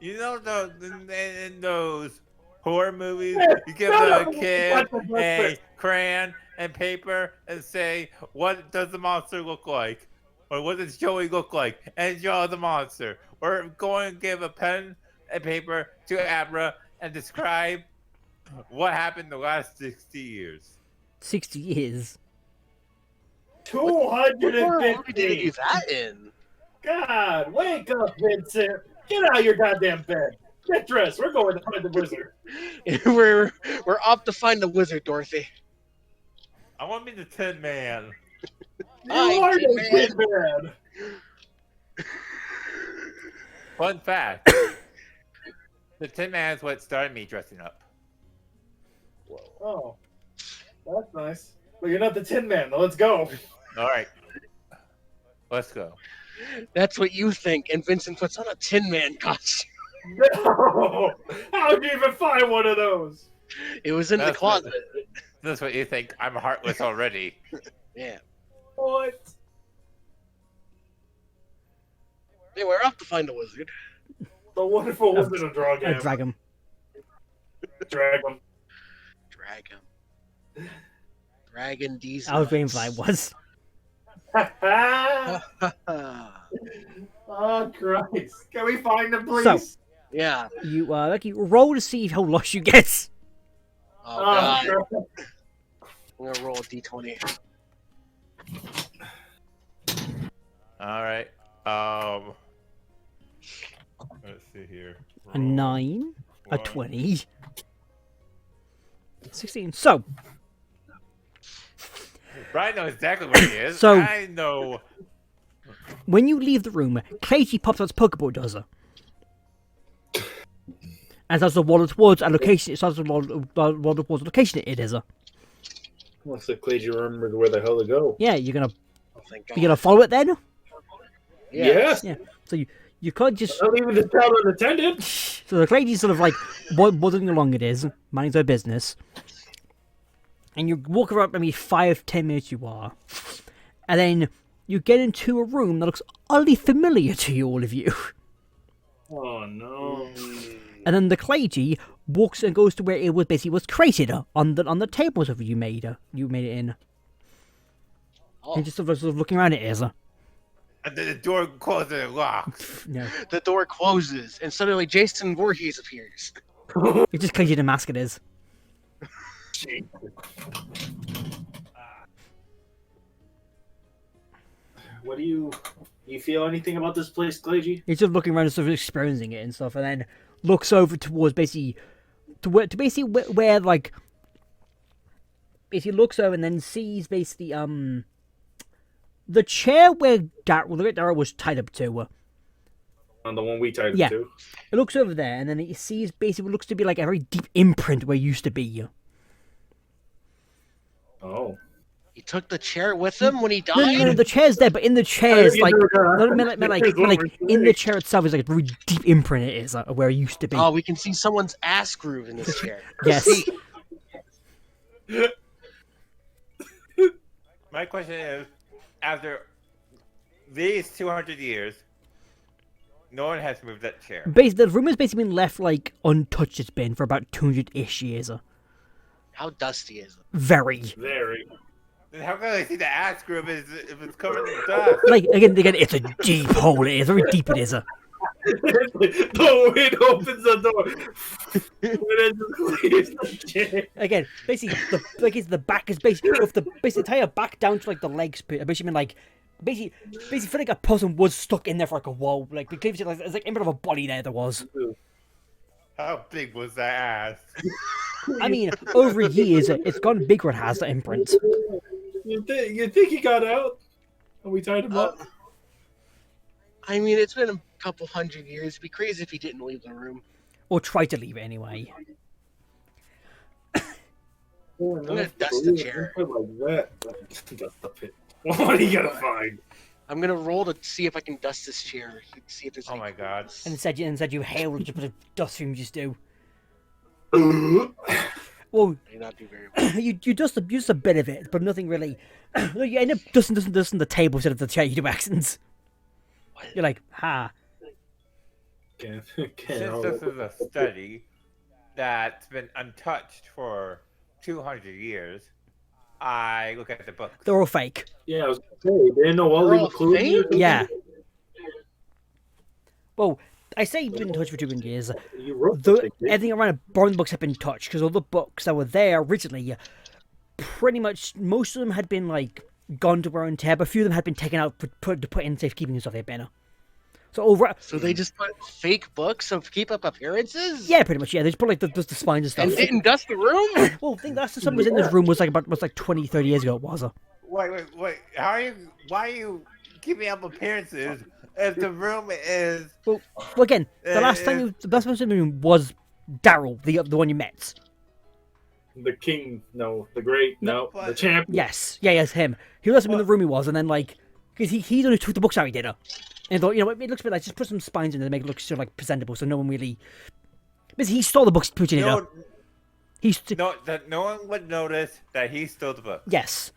You know in those horror movies, Yeah, you give shut a up. kid Watch the a breakfast. crayon and paper and say, "What does the monster look like?" Or "What does Joey look like?" And draw the monster. Or go and give a pen and paper to Abra and describe what happened the last 60 years. 60 years. What movie did they 250. do that in? God, wake up, Vincent. Get out of your goddamn bed. Get dressed. We're going to find the wizard. we're off to find the wizard, Dorothy. I want to be the Tin Man. You Hi, are Tin the Tin Man. Fun fact. The Tin Man is what started me dressing up. Oh, that's nice. But you're not the Tin Man. Let's go. All right. Let's go. That's what you think, and Vincent puts on a Tin Man costume. No! How'd you even find one of those? It was in the That's closet. That's what you think. I'm heartless already. Yeah. What? Hey, we're off to find the wizard. The wonderful wizard of draw game. Drag him. Drag him. Drag him. Dragon D's. I was waiting for that was. Oh, Christ. Can we find him, please? So- Yeah. You lucky roll to see how lost you get. Oh, God. Christ. I'm gonna roll a d20. All right. Let's see here. A 9, a 20, 16. So, Brian knows exactly where he is. So- I know. when you leave the room, Clayty pops out his Pokeball, does it? And starts to waddle towards a location. It starts to waddle towards a location it is. Looks like Clay remembers where the hell to go. Yeah, you're gonna Oh, thank God. follow it then. Yes. Yeah. So you can't just. I'm leaving this child unattended. So the Clady's sort of like waddling along. It is minding their business, and you walk around maybe 5-10 minutes. You are, and then you get into a room that looks oddly familiar to you, all of you. Oh, no. And then the Clady walks and goes to where it was basically was created on the tables of you made it in, Oh, and just sort of looking around it is. And then the door closes and locks. No, the door closes, and suddenly Jason Voorhees appears. it's just Clady the mask. It is. What do you feel anything about this place, Clay? He's just looking around and sort of experiencing it and stuff, and then looks over towards basically where like basically looks over and then sees basically the chair where Darrow was tied up to. On the one we tied Yeah. it to. It looks over there, and then it sees basically what looks to be like a very deep imprint where it used to be. Oh. He took the chair with him when he No, died. no, the chair's there, but in the chair's like, like in the the chair itself is like a very deep imprint. It is where it used to be. Oh, we can see someone's ass groove in this chair. Yes. See, My question is, after these 200 years, no one has moved that chair. Basically, the room has basically been left like untouched. It's been for about 200-ish years. how dusty is it? Very. Very. Then how can I see the ass groove if it's covered in dust? Like again, it's a deep hole. It is very deep. It is. The wind opens the door. And it just clears the chair. Again, basically, the back is basically of the entire back down to like the legs. Basically, been like basically feel like a person was stuck in there for like a wall. Like because like there's like imprint of a body there was. How big was that ass? I mean, over years, it's gone bigger. It has the imprint. You think he got out? And we tied him up? I mean, it's been a couple hundred years. It'd be crazy if he didn't leave the room. Or try to leave it anyway. I'm gonna dust the chair. Like that. Dust the pit. What are you gonna find? I'm gonna roll to see if I can dust this chair. See if there's. Oh my god. And instead you hail just put a dust fume just do. Well, I do not do very well. you dust a bit of it, but nothing really. You end up dusting the table instead of the chair. You do accents. You're like, ha. Can't Since this is a study that's been untouched for 200 years, I look at the books. They're all fake. Yeah, I was gonna say, didn't Noel leave a clue? fake? Yeah. Well, I say you've been in touch for 200 years. You wrote the thing, didn't Everything around Bryan books have been touched because all the books that were there originally, pretty much most of them had been like gone to wear and tear, but a few of them had been taken out to put in safekeeping and stuff. They'd been. So over. So they just put fake books to keep up appearances. Yeah, pretty much. Yeah, they just put like the spines and stuff. And didn't dust the room. Well, I think that's the something was in this room was like 20, 30 years ago. It was. Wait. Why are you keeping up appearances if the room is... Well, again, the last person in the room was Daryl, the one you met. The king, no. The great, no. but- The champion. Yes, him. He was in the room he was, and then like, because he only took the books out, he did it. And thought, it looks a bit like just put some spines in there to make it look sort of like presentable, so no one really. Because he stole the books, putting it up. That no one would notice that he stole the book. Yes.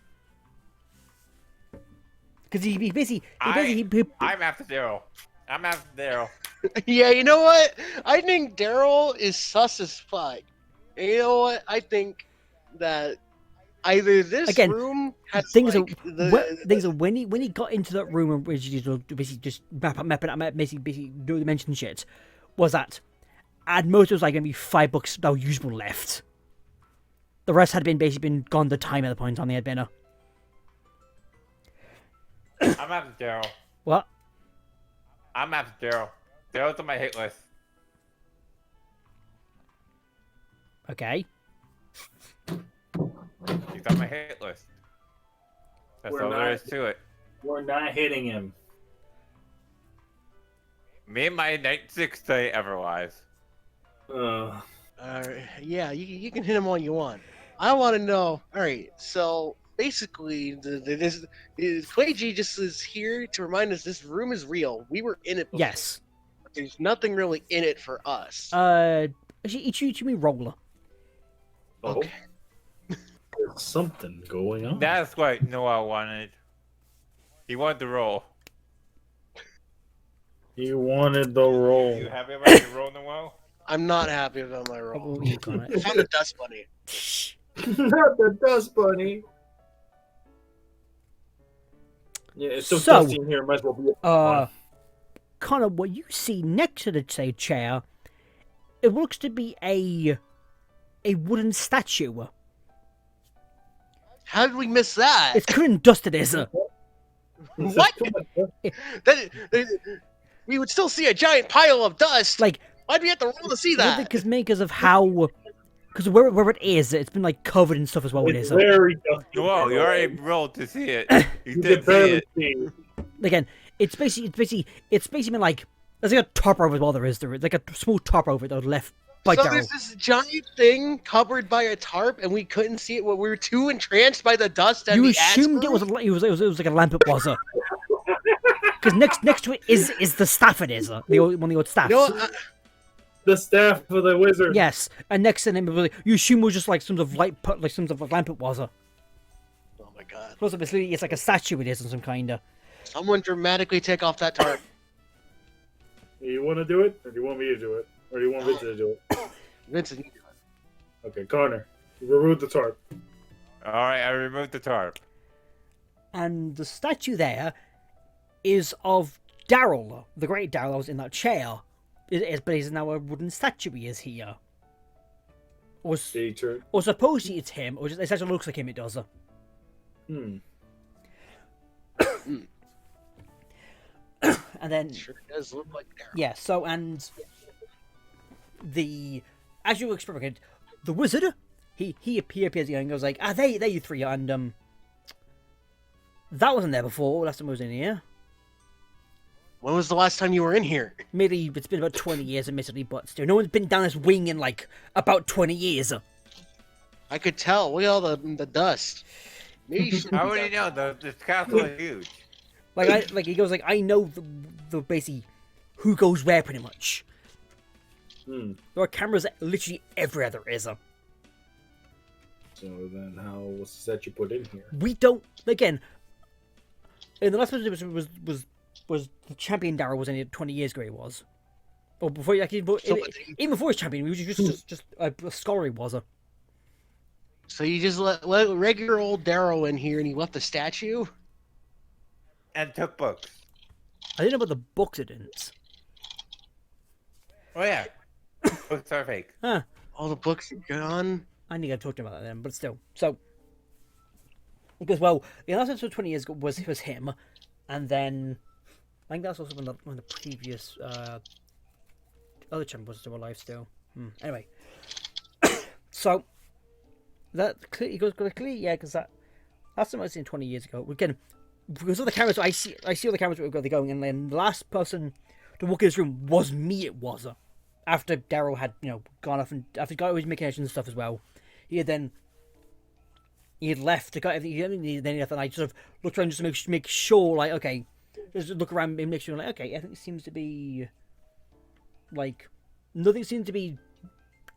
Because he I'm after Daryl. Yeah, you know what? I think Daryl is sus as fuck. And you know what? I think that either this room has things like are when he got into that room and basically just basically do the mention shit, was that at most there was like maybe 5 books that were usable left. The rest had been gone the time at the point on the headbender. I'm after Daryl. What? I'm after Daryl. Daryl's on my hit list. Okay. He's on my hit list. That's all there is to it. We're not hitting him. Me and my night 6 day everwise. yeah, you can hit him all you want. I want to know. All right, so basically, Clay G just is here to remind us this room is real. We were in it before. Yes. There's nothing really in it for us. Actually, me roller. Okay. There's something going on. That's what Noel wanted. He wanted the roll. He wanted the roll. You happy about your roll, Noel? I'm not happy about my roll. Oh, you got I found a dust bunny. Not the dust bunny. Yeah, it's so So, dusty in here. Might as well be. Connor, what you see next to the chair, it looks to be a wooden statue. How did we miss that? It's couldn't dust it, is it? What? We would still see a giant pile of dust. Like, why'd we have to roll to see that? Because of how, because where it is, it's been like covered in stuff as well. It It's is. very dusty. Noel, you already rolled to see it. You You did can see barely it. see. Again, it's basically been like there's like a top over as well. There is like a small top over it that was left by So Daryl. there's this giant thing covered by a tarp, and we couldn't see it. We were too entranced by the dust and You the assumed it was like a lamp. It was because next to it is the staff. It is one of the old staffs. You know, what? The staff of the wizard. Yes, and next to him, you assume it was just like some sort of light put, like some sort of lamp. It was oh my god! plus obviously it's like a statue. It is in some kind of. Someone dramatically take off that tarp. You want to do it, or do you want me to do it, or do you want Vincent to do it? Vincent, you do it. Okay, Connor, remove the tarp. All right, I removed the tarp. And the statue there is of Daryl, the great Daryl, was in that chair. But he's now a wooden statue. He is here. Or supposedly it's him, or just it actually looks like him. It does. Hmm. And then Sure does look like Daryl. yeah, so and as you expected, the wizard he appears here and goes like, there you three are, and that wasn't there before. Last time I was in here. When was the last time you were in here? Maybe it's been about 20 years, admittedly, but still, no one's been down this wing in like about 20 years. I could tell. Look at all the dust. Maybe you should How be would you down- know? The castle is huge. He goes like, I know the basically who goes where pretty much. Hmm. There are cameras literally everywhere there is. So then, how was the set you put in here? We don't again. In the last episode was the champion Daryl was only 20 years ago. He was, or before like even before he was champion, he was just a scholar. He was. So you just let regular old Daryl in here, and he left the statue. And took books. I didn't know about the books. It didn't. Oh yeah, books are fake. Huh. All the books are gone. I need to talk to him about that then, but still. So, because well, the last episode 20 years ago was him, and then I think that's also when the previous other champion was still alive still. Anyway, so that he goes clearly, yeah, because that's what I seen 20 years ago. Again, because all the cameras I see all the cameras where they're going, and then the last person to walk in this room was me. It was after Daryl had gone off and after he was making actions and stuff as well. He had left to go. Then he left, and I sort of looked around just to make sure, like, okay, just look around and make sure, like, okay, everything seems to be like nothing seems to be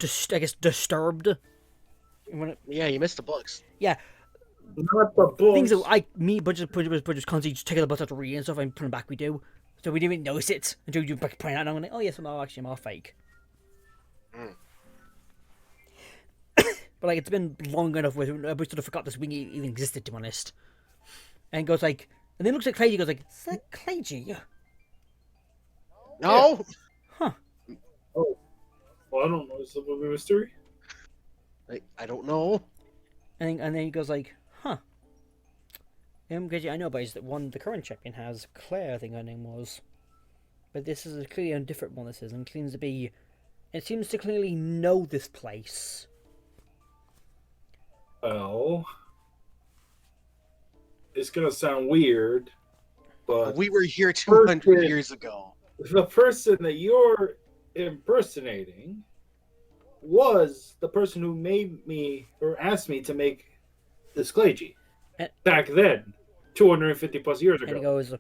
disturbed. Yeah, you missed the books. Yeah, Not the books. things that but just constantly just taking the books out to read and stuff and putting them back. We do, so we didn't even notice it until you point out. And I'm like, oh yes, no, actually, I'm all fake. But like, it's been long enough where we sort of forgot this wing even existed, to be honest. And it goes like, and then it looks like Clagy goes like, is that Clagy? No. Oh, well, I don't know. Is it a mystery? I don't know. And then he goes like, huh. Clagy, I know, but the one the current champion has, Claire, I think her name was. But this is clearly a different one. This is, and it seems to clearly know this place. Well, it's gonna sound weird, but We were here 200 years ago. the person that you're impersonating was the person who made me or asked me to make this Clagy back then, 250 plus years And he ago. goes,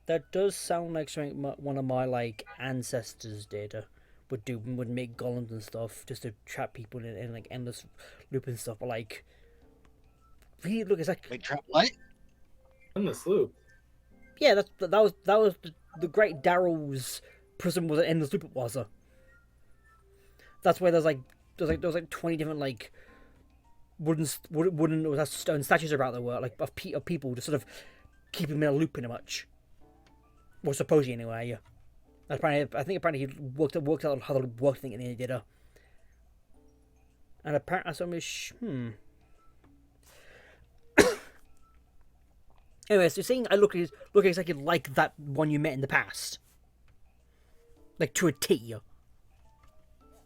that does sound like something one of my like ancestors did. Would make golems and stuff just to trap people in like endless loop and stuff. But like, really look, it's like Wait, trap what? Endless loop. yeah, that was the great Daryl's prison was an endless loop. It was. That's where there's like 20 different like wooden or stone statues about the world, like of people to sort of keep him in a loop pretty much. Well, supposedly anyway. Yeah. Apparently he worked out how the work thing and then he did. And apparently Anyway, so you're saying I look exactly like that one you met in the past, like to a T.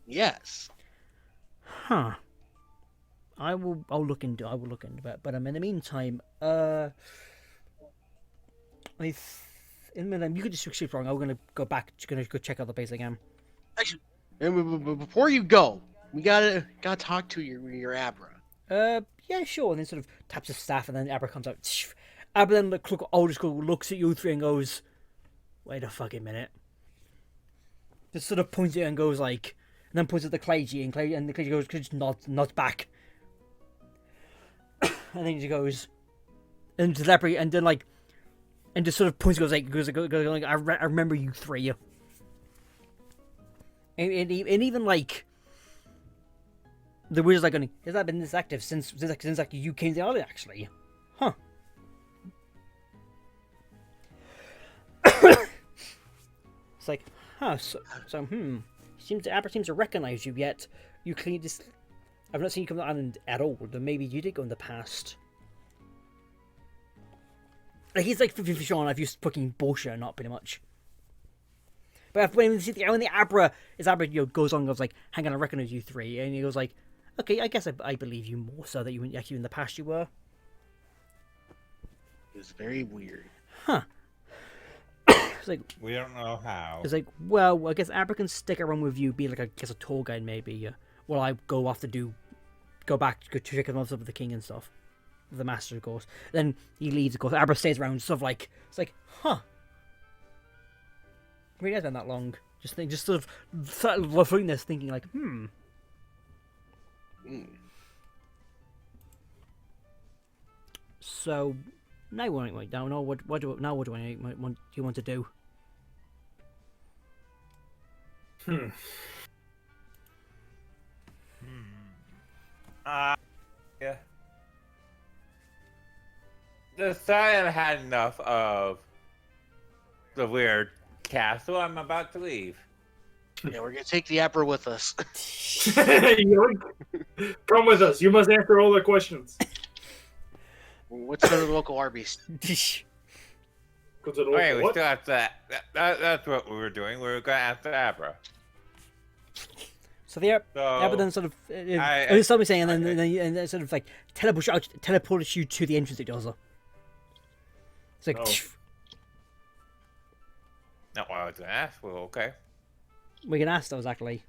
Yes. Huh. I'll look into that. But in the meantime, in the meantime, you could just keep wrong. I'm gonna go back. Just gonna go check out the base again. Actually, before you go, we gotta talk to your Abra. Yeah, sure. And then sort of taps his staff, and then Abra comes out. Abra then old school looks at you three and goes, "Wait a fucking minute." Just sort of points at it and goes like, and then points at the clergy, and the clergy goes, just nods back. And then he goes, and to Leopard, and then like, and just sort of points, goes like, I remember you three. And even like, the wizard's like, has that been this active since you came to the island, actually? Huh. It's like, huh, Abra seems to recognize you, yet you clearly just... I've not seen you come to the island at all, though maybe you did go in the past. Like, he's like 50 sure if you're fucking bullshit or not, pretty much. But when the Abra goes on and goes like, hang on, I recognize you three, and he goes like, okay, I guess I believe you more so that you actually in the past you were. It was very weird. Huh. It's like, We don't know how. it's like, well, I guess Abra can stick around with you, be like, I guess, a tour guide maybe. While I go off to go back to check him up with the king and stuff. The master, of course. Then he leaves, of course. Abra stays around, stuff like, it's like, huh. Really has been that long. Just sort of reviewing this, thinking like, So, now what do I want to do? Yeah. Decided I've had enough of the weird castle. I'm about to leave. Yeah, we're gonna take the Abra with us. Come with us. You must answer all the questions. Let's go to the local Arby's. Go to the Wait, we what? still have to. That's what we were doing. We were going to ask the Abra. So the So, Abra then sort of, I- it's something saying, and then sort of like teleports you to the entrance it does. It's like, Oh. Not what I was going to ask. Well, okay. we can ask those actually.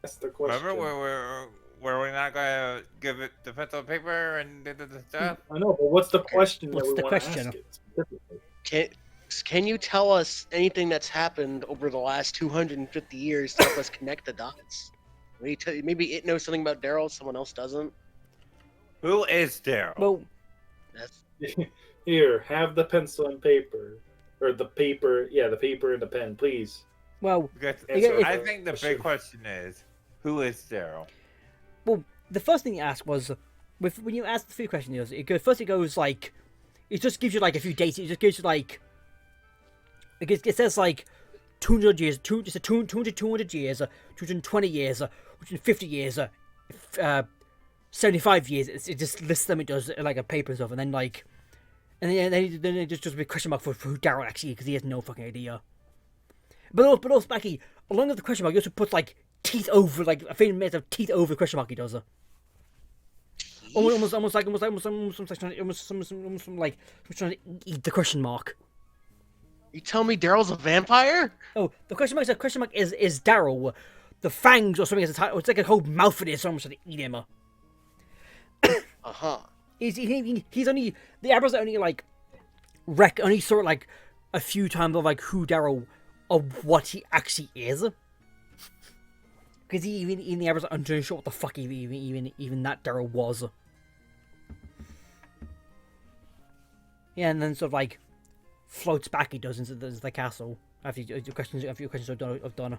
That's the question. Remember were we not going to give it the pencil and paper and the stuff? I know, but what's the question What's that we the want question? to ask it specifically? Can you tell us anything that's happened over the last 250 years to help us connect the dots? Maybe it knows something about Daryl, someone else doesn't. Who is Daryl? Well, That's Here, have the pencil and paper. Or the paper, the paper and the pen, please. well, Because Answer I the think the question. big question is, who is Daryl? the first thing you ask was, when you ask the food question, it goes like, it just gives you like a few dates. It just gives you like, it says like 200 years, 200 years, 220 years, 250 years, 75 years. It just lists them. It does like a paper and stuff, and then like, and then it just a big question mark for who Daryl actually, because he has no fucking idea. But also, Becky, along with the question mark, he also puts like teeth over, like a faint amount of teeth over the question mark. He does. Almost like trying to eat the question mark. You tell me Daryl's a vampire? Oh, the question mark is Daryl. The fangs or something is it's like a whole mouth of it. So almost trying to eat him. Uh-huh. He's only the Abras only like only saw it like a few times of like who Daryl or what he actually is. Because even the Abras are unsure what the fuck even that Daryl was. Yeah, and then sort of like floats back. He does into the castle after your questions are done.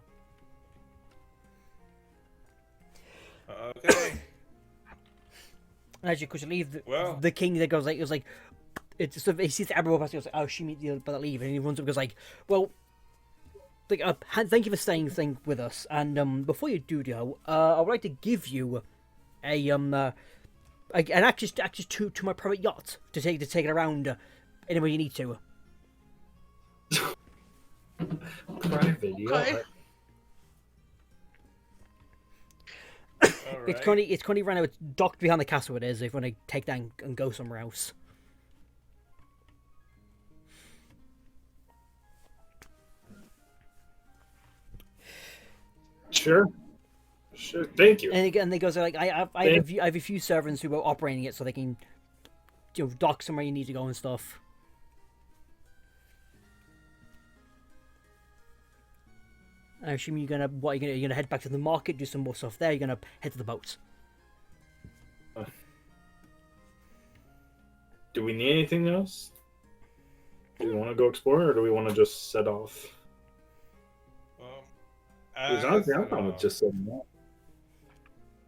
Okay. And as you leave, Well. the king that goes like, it's sort of, he sees the Abra pass. He goes like, oh, she better leave, and he runs up and goes like, well, like, thank you for staying with us. And before you do go, I would like to give you an access to my private yacht to take it around anywhere you need to. Private, yeah. It's currently right now. It's docked behind the castle. It is. If you want to take that and go somewhere else. Sure. Sure. Thank you. And again, they goes like, I have a few servants who are operating it so they can, dock somewhere you need to go and stuff. I assume you're gonna head back to the market, do some more stuff there. You're gonna head to the boats. Do we need anything else? Do we want to go explore, or do we want to just set off? Because honestly, I'm fine with just setting off.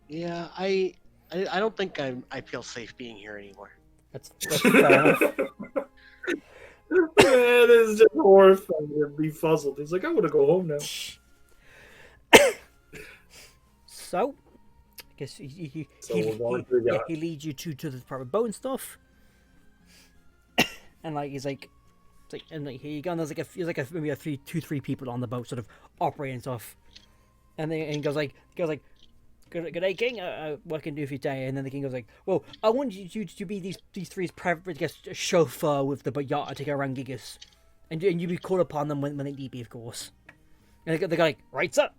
Yeah, I don't think I feel safe being here anymore. That's fair enough. Man, this is just horrifying to be fuzzled. He's like, I want to go home now. So, I guess he leads you to the private boat and stuff. And like here you go. And there's maybe three people on the boat, sort of operating stuff. And then he goes like, good day, King. What can I do for you today? And then the king goes like, well, I want you to be these three's private, I guess, chauffeur with the yacht to take around Gigas, and you be called upon them when they need be, of course. And they go like, right, sir.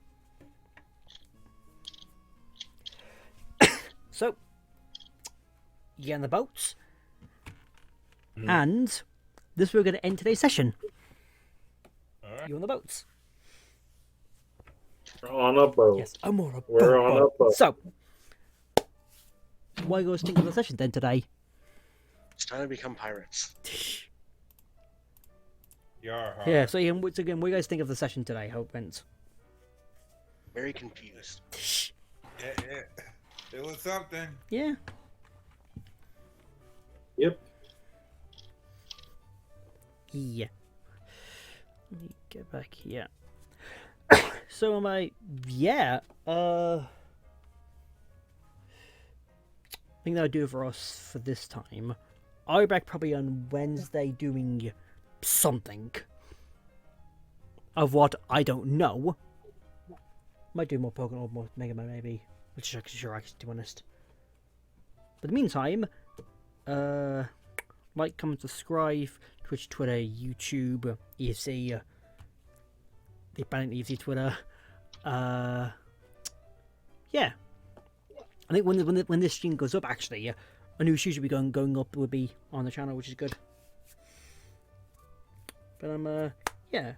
So, you get on the boats, and this we're going to end today's session. All right. You on the boats? We're on a boat. Yes, I'm on a boat. We're on a boat. So, what are you guys think of the session then today? It's time to become pirates. Yar, har. Yeah, so Ian, what do you guys think of the session today? How it went? Very confused. It was something. Yeah. Yep. Yeah. Let me get back here. So am I? Yeah. I think that'll do it for us for this time. I'll be back probably on Wednesday doing something. Of what I don't know. Might do more Pokemon or more Mega Man maybe. Which is actually sure, to be honest. But in the meantime, like, comment, subscribe, Twitch, Twitter, YouTube, EFC, the abandoned EFC Twitter. Yeah. I think when this stream goes up, actually, a new shoe should be going up. Would be on the channel, which is good. But yeah.